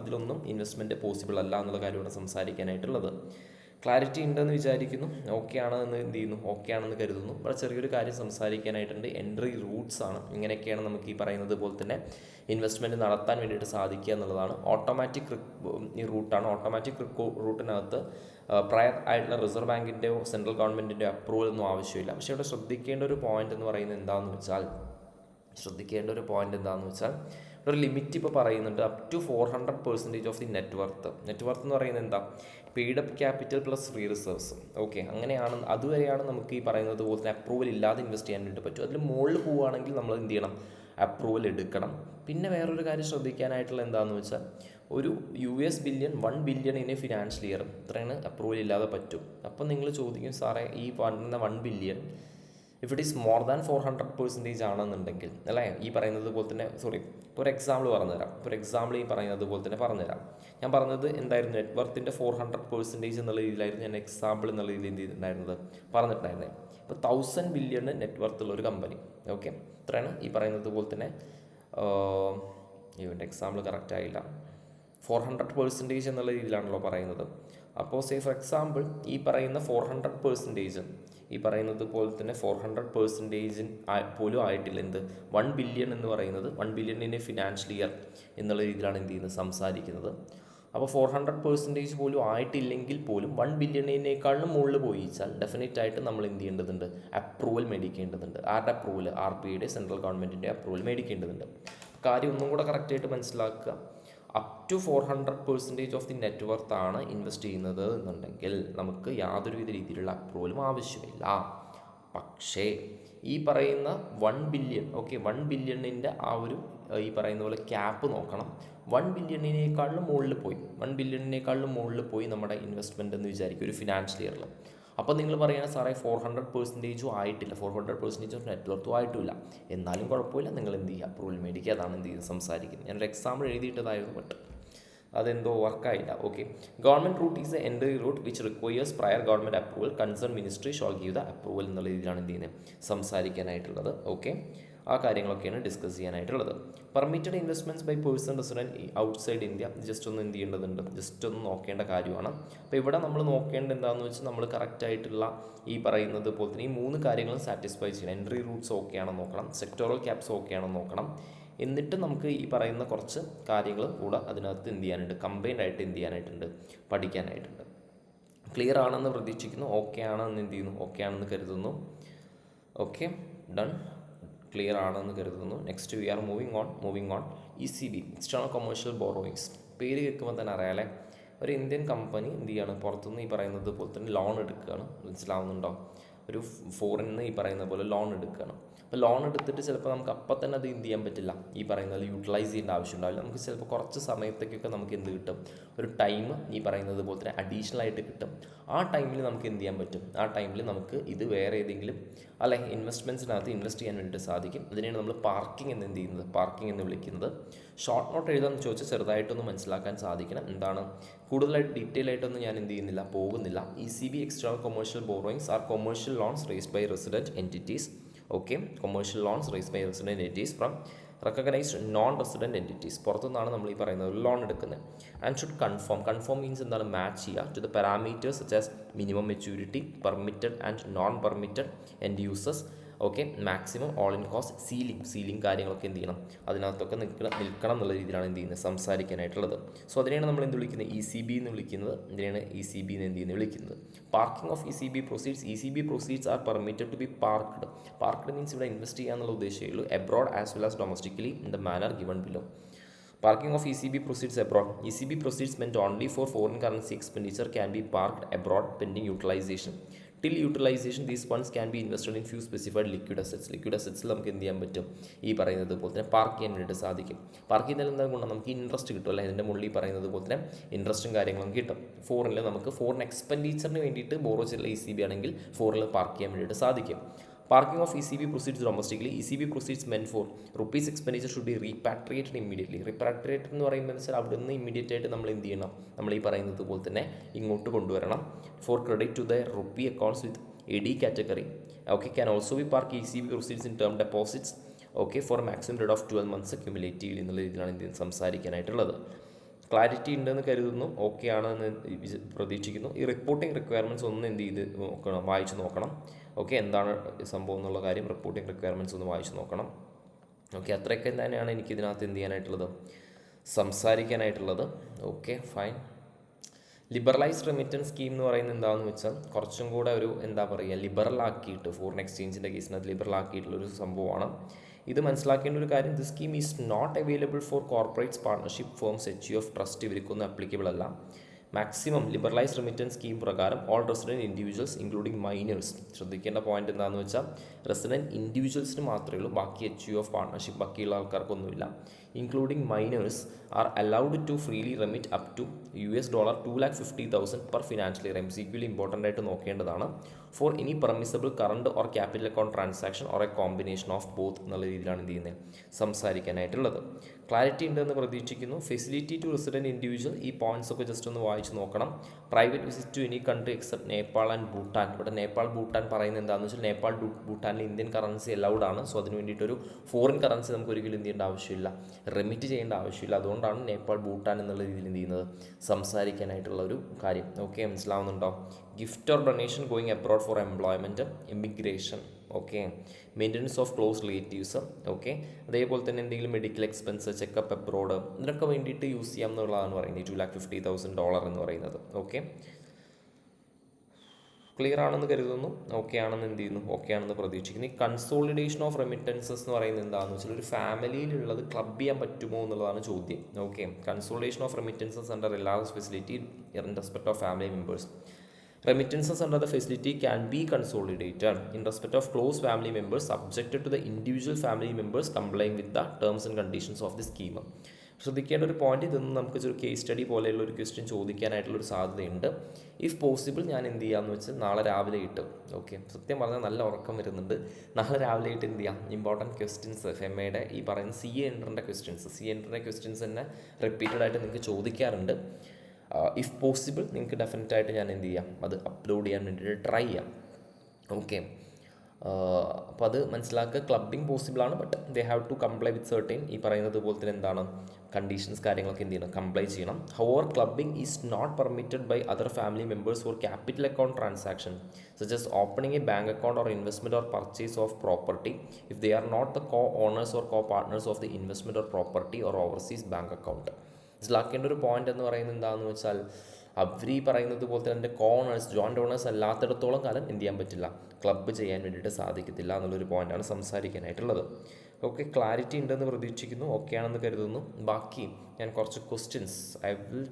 അതിലൊന്നും ഇൻവെസ്റ്റ്മെൻറ്റ് പോസിബിൾ അല്ല എന്നുള്ള കാര്യമാണ് സംസാരിക്കാനായിട്ടുള്ളത്. ക്ലാരിറ്റി ഉണ്ടെന്ന് വിചാരിക്കുന്നു. ഓക്കെ ആണെന്ന് എന്ത് ചെയ്യുന്നു, ഓക്കെ ആണെന്ന് കരുതുന്നു. ഇവിടെ ചെറിയൊരു കാര്യം സംസാരിക്കാനായിട്ടുണ്ട്. എൻട്രി റൂട്ട്സ് ആണ്. ഇങ്ങനെയൊക്കെയാണ് നമുക്ക് ഈ പറയുന്നത് പോലെ തന്നെ ഇൻവെസ്റ്റ്മെൻറ്റ് നടത്താൻ വേണ്ടിയിട്ട് സാധിക്കുക എന്നുള്ളതാണ്. ഓട്ടോമാറ്റിക് ഈ റൂട്ടാണ്. ഓട്ടോമാറ്റിക് റൂട്ടിനകത്ത് പ്രയർ ആയിട്ടുള്ള റിസർവ് ബാങ്കിൻ്റെയോ സെൻട്രൽ ഗവൺമെൻറ്റിൻ്റെയോ അപ്രൂവൽ ഒന്നും ആവശ്യമില്ല. പക്ഷേ ഇവിടെ ശ്രദ്ധിക്കേണ്ട ഒരു പോയിന്റ് എന്ന് പറയുന്നത് എന്താണെന്ന് വെച്ചാൽ ഒരു ലിമിറ്റ് ഇപ്പോൾ പറയുന്നുണ്ട് up to 400% of the net worth എന്ന് പറയുന്നത് എന്താ, paid up capital plus free reserves. Okay, അങ്ങനെയാണ്. അതുവരെയാണ് നമുക്ക് ഈ പറയുന്നത് പോലെ തന്നെ അപ്രൂവൽ ഇല്ലാതെ ഇൻവെസ്റ്റ് ചെയ്യാൻ വേണ്ടി പറ്റും. അതിൽ മുകളിൽ പോവുകയാണെങ്കിൽ നമ്മൾ എന്ത് ചെയ്യണം, അപ്രൂവൽ എടുക്കണം. പിന്നെ വേറൊരു കാര്യം ശ്രദ്ധിക്കാനായിട്ടുള്ള എന്താണെന്ന് വെച്ചാൽ ഒരു US billion 1 billion in A financial year ഇത്രയാണ് അപ്രൂവൽ ഇല്ലാതെ പറ്റും. അപ്പം നിങ്ങൾ ചോദിക്കും, സാറേ ഈ പറയുന്ന 1 billion if it is more than 400% ആണെന്നുണ്ടെങ്കിൽ അല്ലേ, ഈ പറയുന്നത് പോലെ തന്നെ ഇപ്പോൾ ഒരു എക്സാമ്പിൾ ഈ പറയുന്നത് പോലെ തന്നെ പറഞ്ഞുതരാം. ഞാൻ പറഞ്ഞത് എന്തായിരുന്നു, നെറ്റ്വർത്തിൻ്റെ 400% എന്നുള്ള രീതിയിലായിരുന്നു ഞാൻ എക്സാമ്പിൾ എന്നുള്ള രീതിയിൽ എന്ത് ചെയ്തിട്ടുണ്ടായിരുന്നത് പറഞ്ഞിട്ടുണ്ടായിരുന്നത്. ഇപ്പോൾ 1000 ബില്യൺ നെറ്റ്വർത്തുള്ള ഒരു കമ്പനി. ഓക്കെ, ഇത്രയാണ് ഈ പറയുന്നത് പോലെ തന്നെ ഇവൻ്റെ എക്സാമ്പിൾ കറക്റ്റ് ആയില്ല. 400% എന്നുള്ള രീതിയിലാണല്ലോ പറയുന്നത്. അപ്പോൾ ഫോർ എക്സാമ്പിൾ ഈ പറയുന്ന 400% ഈ പറയുന്നത് പോലെ തന്നെ 400% പോലും ആയിട്ടില്ല. എന്ത് 1 ബില്യൺ എന്ന് പറയുന്നത് 1 ബില്യണിൻ്റെ ഫിനാൻഷ്യൽ ഇയർ എന്നുള്ള രീതിയിലാണ് എന്ത് ചെയ്യുന്നത് സംസാരിക്കുന്നത്. അപ്പോൾ 400% പോലും ആയിട്ടില്ലെങ്കിൽ പോലും 1 ബില്യണിനേക്കാളും മുകളിൽ പോയിച്ചാൽ ഡെഫിനറ്റായിട്ട് നമ്മൾ എന്ത് ചെയ്യേണ്ടതുണ്ട്, അപ്രൂവൽ മേടിക്കേണ്ടതുണ്ട്. ആരുടെ അപ്രൂവൽ, RBIയുടെ സെൻട്രൽ ഗവൺമെൻറ്റിൻ്റെ അപ്രൂവൽ മേടിക്കേണ്ടതുണ്ട്. കാര്യം ഒന്നും കൂടെ കറക്റ്റായിട്ട് മനസ്സിലാക്കുക. Up to 400% of the net worth ആണ് ഇൻവെസ്റ്റ് ചെയ്യുന്നത് എന്നുണ്ടെങ്കിൽ നമുക്ക് യാതൊരുവിധ രീതിയിലുള്ള അപ്രൂവലും ആവശ്യമില്ല. പക്ഷേ ഈ പറയുന്ന 1 ബില്യൺ, ഓക്കെ, 1 ബില്യണിൻ്റെ ആ ഒരു ഈ പറയുന്ന പോലെ ക്യാപ്പ് നോക്കണം. 1 ബില്യണിനേക്കാളും മുകളിൽ പോയി നമ്മുടെ ഇൻവെസ്റ്റ്മെൻറ്റ് എന്ന് വിചാരിക്കും ഒരു ഫിനാൻഷ്യൽ ഇയറിൽ. അപ്പോൾ നിങ്ങൾ പറയുകയാണ് സാറേ 400% ആയിട്ടില്ല, 400% ഓഫ് നെറ്റ് വർത്തും ആയിട്ടുമില്ല, എന്നാലും കുഴപ്പമില്ല, നിങ്ങൾ എന്ത് ചെയ്യുക, അപ്രൂവൽ മേടിക്കുക. അതാണ് എന്ത് ചെയ്യുന്നത്, സംസാരിക്കുന്നത്. ഞാനൊരു എക്സാമ്പിൾ എഴുതിയിട്ടതായിരുന്നു, ബട്ട് അതെന്തോ വർക്കായില്ല. Okay, government route is a entry route which requires prior government approval. Concern ministry shall give the approval എന്നുള്ള രീതിയിലാണ് എന്ത് ചെയ്യുന്നത്, സംസാരിക്കാനായിട്ടുള്ളത്. ഓക്കെ, ആ കാര്യങ്ങളൊക്കെയാണ് ഡിസ്കസ് ചെയ്യാനായിട്ടുള്ളത്. Permitted investments by person resident outside India, just ഒന്ന് എന്ത് ചെയ്യേണ്ടതുണ്ട്, ജസ്റ്റ് ഒന്ന് നോക്കേണ്ട കാര്യമാണ്. അപ്പോൾ ഇവിടെ നമ്മൾ നോക്കേണ്ടത് എന്താണെന്ന് വെച്ചാൽ നമ്മൾ കറക്റ്റായിട്ടുള്ള ഈ പറയുന്നത് പോലെ തന്നെ ഈ 3 കാര്യങ്ങളും സാറ്റിസ്ഫൈ ചെയ്യണം. എൻട്രി റൂട്ട്സ് ഓക്കെ ആണെന്ന് നോക്കണം, സെക്ടോറൽ ക്യാപ്സ് ഓക്കെ ആണെന്ന് നോക്കണം, എന്നിട്ട് നമുക്ക് ഈ പറയുന്ന കുറച്ച് കാര്യങ്ങൾ കൂടെ അതിനകത്ത് എന്ത് ചെയ്യാനുണ്ട്, കമ്പൈൻഡ് ആയിട്ട് എന്ത് ചെയ്യാനായിട്ടുണ്ട്, പഠിക്കാനായിട്ടുണ്ട്. ക്ലിയർ ആണെന്ന് പ്രതീക്ഷിക്കുന്നു. ഓക്കെ ആണെന്ന് എന്ത് ചെയ്യുന്നു, ഓക്കെ ആണെന്ന് കരുതുന്നു. ഓക്കെ, ഡൺ, ക്ലിയർ ആണെന്ന് കരുതുന്നു. Next we are moving on ECB, external commercial borrowings. പേര് കേൾക്കുമ്പോൾ തന്നെ അറിയാലേ, ഒരു ഇന്ത്യൻ കമ്പനി എന്ത് ചെയ്യാണ്, പുറത്തുനിന്ന് ഈ പറയുന്നത് പോലെ തന്നെ ലോൺ എടുക്കുകയാണ്. മനസ്സിലാവുന്നുണ്ടോ? ഒരു ഫോറിന് ഈ പറയുന്ന പോലെ ലോൺ എടുക്കുകയാണ്. അപ്പോൾ ലോൺ എടുത്തിട്ട് ചിലപ്പോൾ നമുക്ക് അപ്പം തന്നെ അത് എന്ത് ചെയ്യാൻ പറ്റില്ല, ഈ പറയുന്നത് യൂട്ടിലൈസ് ചെയ്യേണ്ട ആവശ്യം ഉണ്ടാവില്ല. നമുക്ക് ചിലപ്പോൾ കുറച്ച് സമയത്തേക്കൊക്കെ നമുക്ക് എന്ത് കിട്ടും, ഒരു ടൈം ഈ പറയുന്നത് പോലെ തന്നെ അഡീഷണൽ ആയിട്ട് കിട്ടും. ആ ടൈമിൽ നമുക്ക് എന്ത് ചെയ്യാൻ പറ്റും, ആ ടൈമിൽ നമുക്ക് ഇത് വേറെ ഏതെങ്കിലും അല്ലെ ഇൻവെസ്റ്റ്മെൻറ്റ്സിനകത്ത് ഇൻവെസ്റ്റ് ചെയ്യാൻ വേണ്ടിയിട്ട് സാധിക്കും. അതിനെയാണ് നമ്മൾ പാർക്കിംഗ് എന്ന് വിളിക്കുന്നത്. ഷോർട്ട് നോട്ട് എഴുതാമെന്ന് ചോദിച്ചാൽ ചെറുതായിട്ടൊന്ന് മനസ്സിലാക്കാൻ സാധിക്കണം. എന്താണ്, കൂടുതലായിട്ട് ഡീറ്റെയിൽ ആയിട്ടൊന്നും ഞാൻ എന്ത് ചെയ്യുന്നില്ല, പോകുന്നില്ല. ECB external commercial borrowings are commercial loans raised by resident entities. Okay, commercial loans raised by resident entities from recognised non resident entities. പുറത്തുനിന്നാണ് നമ്മൾ ഈ പറയുന്നത് ലോൺ എടുക്കുന്നത്. ആൻഡ് ഷുഡ് കൺഫോം മീൻസ് എന്താണ്, മാച്ച് ചെയ്യുക to the parameters such as minimum maturity, permitted and non permitted end users. Okay, maximum all in cost, ceiling കാര്യങ്ങളൊക്കെ എന്ത് ചെയ്യണം, അതിനകത്തൊക്കെ നിൽക്കണം എന്നുള്ള രീതിയിലാണ് എന്ത് ചെയ്യുന്നത്, സംസാരിക്കാനായിട്ടുള്ളത്. സോ അതിനെയാണ് നമ്മൾ എന്ത് വിളിക്കുന്നത്, ECB എന്ന് വിളിക്കുന്നത്. ഇതിനെയാണ് ECB എന്ന് എന്ത് ചെയ്യുന്നത്, വിളിക്കുന്നത്. Parking of ECB proceeds are permitted to be parked means ഇവിടെ ഇൻവെസ്റ്റ് ചെയ്യാന്നുള്ള ഉദ്ദേശമേ ഉള്ളൂ. Abroad as well as domestically in the manner given below. Parking of ECB proceeds abroad. ECB proceeds meant only for foreign currency expenditure can be parked abroad pending utilization. Till utilization, these funds can be invested in few specified liquid assets. Liquid അസറ്റ്സിൽ നമുക്ക് എന്ത് ചെയ്യാൻ പറ്റും, ഈ പറയുന്നത് പോലെ തന്നെ park ചെയ്യാൻ വേണ്ടിയിട്ട് സാധിക്കും. പാർക്ക് ചെയ്യുന്നതിൽ എന്താണ് ഗുണം, നമുക്ക് ഇൻട്രസ്റ്റ് കിട്ടും അല്ലേ, ഇതിൻ്റെ മുകളിൽ പറയുന്നത് പോലെ തന്നെ ഇൻട്രസ്റ്റും കാര്യങ്ങളും കിട്ടും. ഫോറിൻ എക്സ്പെൻഡിച്ചറിന് വേണ്ടിയിട്ട് ബോറോ ചെയ്തുള്ള ECB ആണെങ്കിൽ ഫോറിനിൽ പാർക്ക് ചെയ്യാൻ വേണ്ടിയിട്ട് സാധിക്കും. Parking of ECB proceeds domestically. ECB proceeds meant for rupees expenditure should be repatriated immediately. Repatriated എന്ന് പറയുമ്പോൾ വെച്ചാൽ അവിടെ നിന്ന് ഇമ്മീഡിയറ്റ് ആയിട്ട് നമ്മൾ എന്ത് ചെയ്യണം, നമ്മൾ ഈ പറയുന്നത് പോലെ തന്നെ ഇങ്ങോട്ട് കൊണ്ടുവരണം. For credit to the rupee accounts with AD category. Okay, can also be parked ECB proceeds in term deposits. Okay, for a maximum period of 12 months cumulatively എന്നുള്ള രീതിയിലാണ് ഇത് സംസാരിക്കാനായിട്ടുള്ളത്. ക്ലാരിറ്റി ഉണ്ടെന്ന് കരുതുന്നു. ഓക്കെ ആണെന്ന് പ്രതീക്ഷിക്കുന്നു. ഈ റിപ്പോർട്ടിംഗ് റിക്വയർമെൻറ്റ്സ് ഒന്ന് എന്ത് ചെയ്ത് നോക്കണം, വായിച്ച് നോക്കണം. ഓക്കെ, എന്താണ് സംഭവം എന്നുള്ള കാര്യം റിപ്പോർട്ടിംഗ് റിക്വയർമെൻറ്റ്സ് ഒന്ന് വായിച്ച് നോക്കണം. ഓക്കെ, അത്രയൊക്കെ തന്നെയാണ് എനിക്ക് ഇതിനകത്ത് എന്ത് ചെയ്യാനായിട്ടുള്ളത്, സംസാരിക്കാനായിട്ടുള്ളത്. Okay, fine. Liberalised remittance scheme എന്ന് പറയുന്നത് എന്താണെന്ന് വെച്ചാൽ കുറച്ചും കൂടെ ഒരു എന്താ പറയുക, ലിബറലാക്കിയിട്ട് ഫോറിൻ എക്സ്ചേഞ്ചിൻ്റെ കേസിനകത്ത് ലിബറലാക്കിയിട്ടുള്ളൊരു സംഭവമാണ്. ഇത് മനസ്സിലാക്കേണ്ട ഒരു കാര്യം, this scheme is not available for corporates, partnership firms, HU of trust, ഇവർക്കൊന്നും അപ്ലിക്കബിൾ അല്ല. മാക്സിമം ലിബറലൈസ്ഡ് റെമിറ്റൻസ് സ്കീം പ്രകാരം all resident individuals including minors, ശ്രദ്ധിക്കേണ്ട പോയിന്റ് എന്താണെന്ന് വെച്ചാൽ റെസിഡൻറ്റ് ഇൻഡിവിജ്വൽസിന് മാത്രമേ ഉള്ളൂ, ബാക്കി HU ഓഫ് പാർട്ണർഷിപ്പ് ബാക്കിയുള്ള ആൾക്കാർക്കൊന്നുമില്ല. Including minors are allowed to freely remit up to $250,000 per financial year. MCQയിൽ ഇമ്പോർട്ടൻ്റ് ആയിട്ട് നോക്കേണ്ടതാണ്. For any permissible current or capital account transaction or a combination of both എന്നുള്ള രീതിയിലാണ് എന്ത് ചെയ്യുന്നത്, സംസാരിക്കാനായിട്ടുള്ളത്. ക്ലാരിറ്റി ഉണ്ടെന്ന് പ്രതീക്ഷിക്കുന്നു. ഫെസിലിറ്റി ടു റെസിഡൻറ്റ് ഇൻഡിവിജ്വൽ, ഈ പോയിന്റ്സ് ഒക്കെ ജസ്റ്റ് ഒന്ന് വായിച്ച് നോക്കണം. Private visit to any country except Nepal and Bhutan. ഇവിടെ നേപ്പാൾ ഭൂട്ടാൻ പറയുന്നത് എന്താണെന്ന് വെച്ചാൽ നേപ്പാൾ ഭൂട്ടാനിൽ ഇന്ത്യൻ കറൻസി അലൗഡ് ആണ്. സോ അതിന് വേണ്ടിയിട്ടൊരു ഫോറിൻ കറൻസി നമുക്ക് ഒരിക്കലും എന്ത് ചെയ്യേണ്ട ആവശ്യമില്ല, റെമിറ്റ് ചെയ്യേണ്ട ആവശ്യമില്ല. അതുകൊണ്ടാണ് നേപ്പാൾ ഭൂട്ടാൻ എന്നുള്ള രീതിയിൽ എന്ത് ചെയ്യുന്നത്, സംസാരിക്കാനായിട്ടുള്ള ഒരു കാര്യം. ഓക്കെ, മനസ്സിലാവുന്നുണ്ടോ? Gift or donation going abroad four employment, immigration. Okay, maintenance of close relatives. Okay, അതേപോലെ തന്നെ എന്തെങ്കിലും മെഡിക്കൽ എക്സ്പെൻസ്, ചെക്കപ്പ് അബ്രോഡ്, ഇതിനൊക്കെ വേണ്ടിയിട്ട് യൂസ് ചെയ്യാം എന്നുള്ളതാണ് പറയുന്നത് $250,000 എന്ന് പറയുന്നത്. ഓക്കെ, ക്ലിയർ ആണെന്ന് കരുതുന്നു. ഓക്കെ ആണെന്ന് എന്ത് ചെയ്യുന്നു, ഓക്കെ ആണെന്ന് പ്രതീക്ഷിക്കുന്നു. ഈ കൺസോളിഡേഷൻ ഓഫ് റെമിറ്റൻസസ് എന്ന് പറയുന്നത് എന്താണെന്ന് വെച്ചാൽ ഒരു ഫാമിലിയിലുള്ളത് ക്ലബ് ചെയ്യാൻ പറ്റുമോ എന്നുള്ളതാണ് ചോദ്യം. Okay, consolidation of remittances under relax facility in respect of family members. Remittances under the facility can be consolidated in respect of close family members subjected to the individual family members complying with the terms and conditions of the scheme. ശ്രദ്ധിക്കേണ്ട ഒരു point, ഇതൊന്നും നമുക്ക് ഒരു case study പോലെയുള്ള ഒരു question ചോദിക്കാനായിട്ടുള്ളൊരു സാധ്യതയുണ്ട്. If possible ഞാൻ എന്ത് ചെയ്യാമെന്ന് വെച്ചാൽ നാളെ രാവിലെ ഇട്ട്, ഓക്കെ, സത്യം പറഞ്ഞാൽ നല്ല ഉറക്കം വരുന്നുണ്ട്, നാളെ രാവിലെ ഇട്ട് എന്ത് ചെയ്യാം, ഇമ്പോർട്ടൻറ്റ് ക്വസ്റ്റ്യൻസ് ഫെമയുടെ ഈ പറയുന്ന സി എൻട്രൻ്റെ ക്വസ്റ്റ്യൻസ് തന്നെ റിപ്പീറ്റഡ് ആയിട്ട് നിങ്ങൾക്ക് ചോദിക്കാറുണ്ട്. ഇഫ് പോസിബിൾ നിങ്ങൾക്ക് ഡെഫിനറ്റായിട്ട് ഞാൻ എന്ത് ചെയ്യാം, അത് അപ്ലോഡ് ചെയ്യാൻ വേണ്ടിയിട്ട് ട്രൈ ചെയ്യാം. ഓക്കെ, അപ്പോൾ അത് മനസ്സിലാക്കുക. ക്ലബിങ് പോസിബിളാണ്, but they have to comply with certain ഈ പറയുന്നത് പോലെ തന്നെ എന്താണ് കണ്ടീഷൻസ് കാര്യങ്ങളൊക്കെ എന്ത് ചെയ്യണം, കംപ്ലൈ ചെയ്യണം. However clubbing is not permitted by other family members for capital account transaction such as opening a bank account or investment or purchase of property if they are not the co owners or co partners of the investment or property or overseas bank account. മനസ്സിലാക്കേണ്ട ഒരു point എന്ന് പറയുന്നത് എന്താണെന്ന് വെച്ചാൽ അവർ ഈ പറയുന്നത് പോലെ തന്നെ കോണേഴ്സ് ജോയിൻ്റ് ഓണേഴ്സ് അല്ലാത്തിടത്തോളം കാലം എന്ത് ചെയ്യാൻ പറ്റില്ല, ക്ലബ്ബ് ചെയ്യാൻ വേണ്ടിയിട്ട് സാധിക്കത്തില്ല എന്നുള്ളൊരു പോയിൻ്റാണ് സംസാരിക്കാനായിട്ടുള്ളത്. ഓക്കെ, ക്ലാരിറ്റി ഉണ്ടെന്ന് പ്രതീക്ഷിക്കുന്നു, ഓക്കെ ആണെന്ന് കരുതുന്നു. ബാക്കി ഞാൻ കുറച്ച് questions I will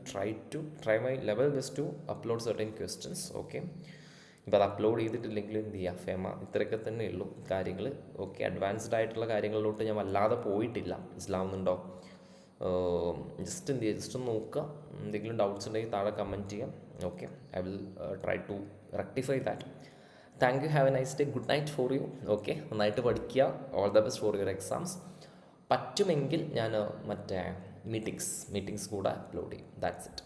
try my level best to upload certain questions. Okay, ഇപ്പോൾ അത് അപ്ലോഡ് ചെയ്തിട്ടില്ലെങ്കിൽ എന്ത് ചെയ്യുക, ഫേമ ഇത്രയൊക്കെ തന്നെ ഉള്ളൂ കാര്യങ്ങൾ. ഓക്കെ, അഡ്വാൻസ്ഡ് ആയിട്ടുള്ള കാര്യങ്ങളിലോട്ട് ഞാൻ വല്ലാതെ പോയിട്ടില്ല, മനസ്സിലാവുന്നുണ്ടോ? ജസ്റ്റ് എന്ത് ചെയ്യുക, ജസ്റ്റ് ഒന്ന് നോക്കുക, എന്തെങ്കിലും ഡൗട്ട്സ് ഉണ്ടെങ്കിൽ താഴെ കമൻറ്റ് ചെയ്യാം. Okay, I will try to rectify that. Thank you, have a nice day, good night for you. Okay, നന്നായിട്ട് പഠിക്കുക, all the best for your exams. പറ്റുമെങ്കിൽ ഞാൻ മറ്റേ മീറ്റിങ്സ് കൂടെ അപ്ലോഡ് ചെയ്യും. That's it.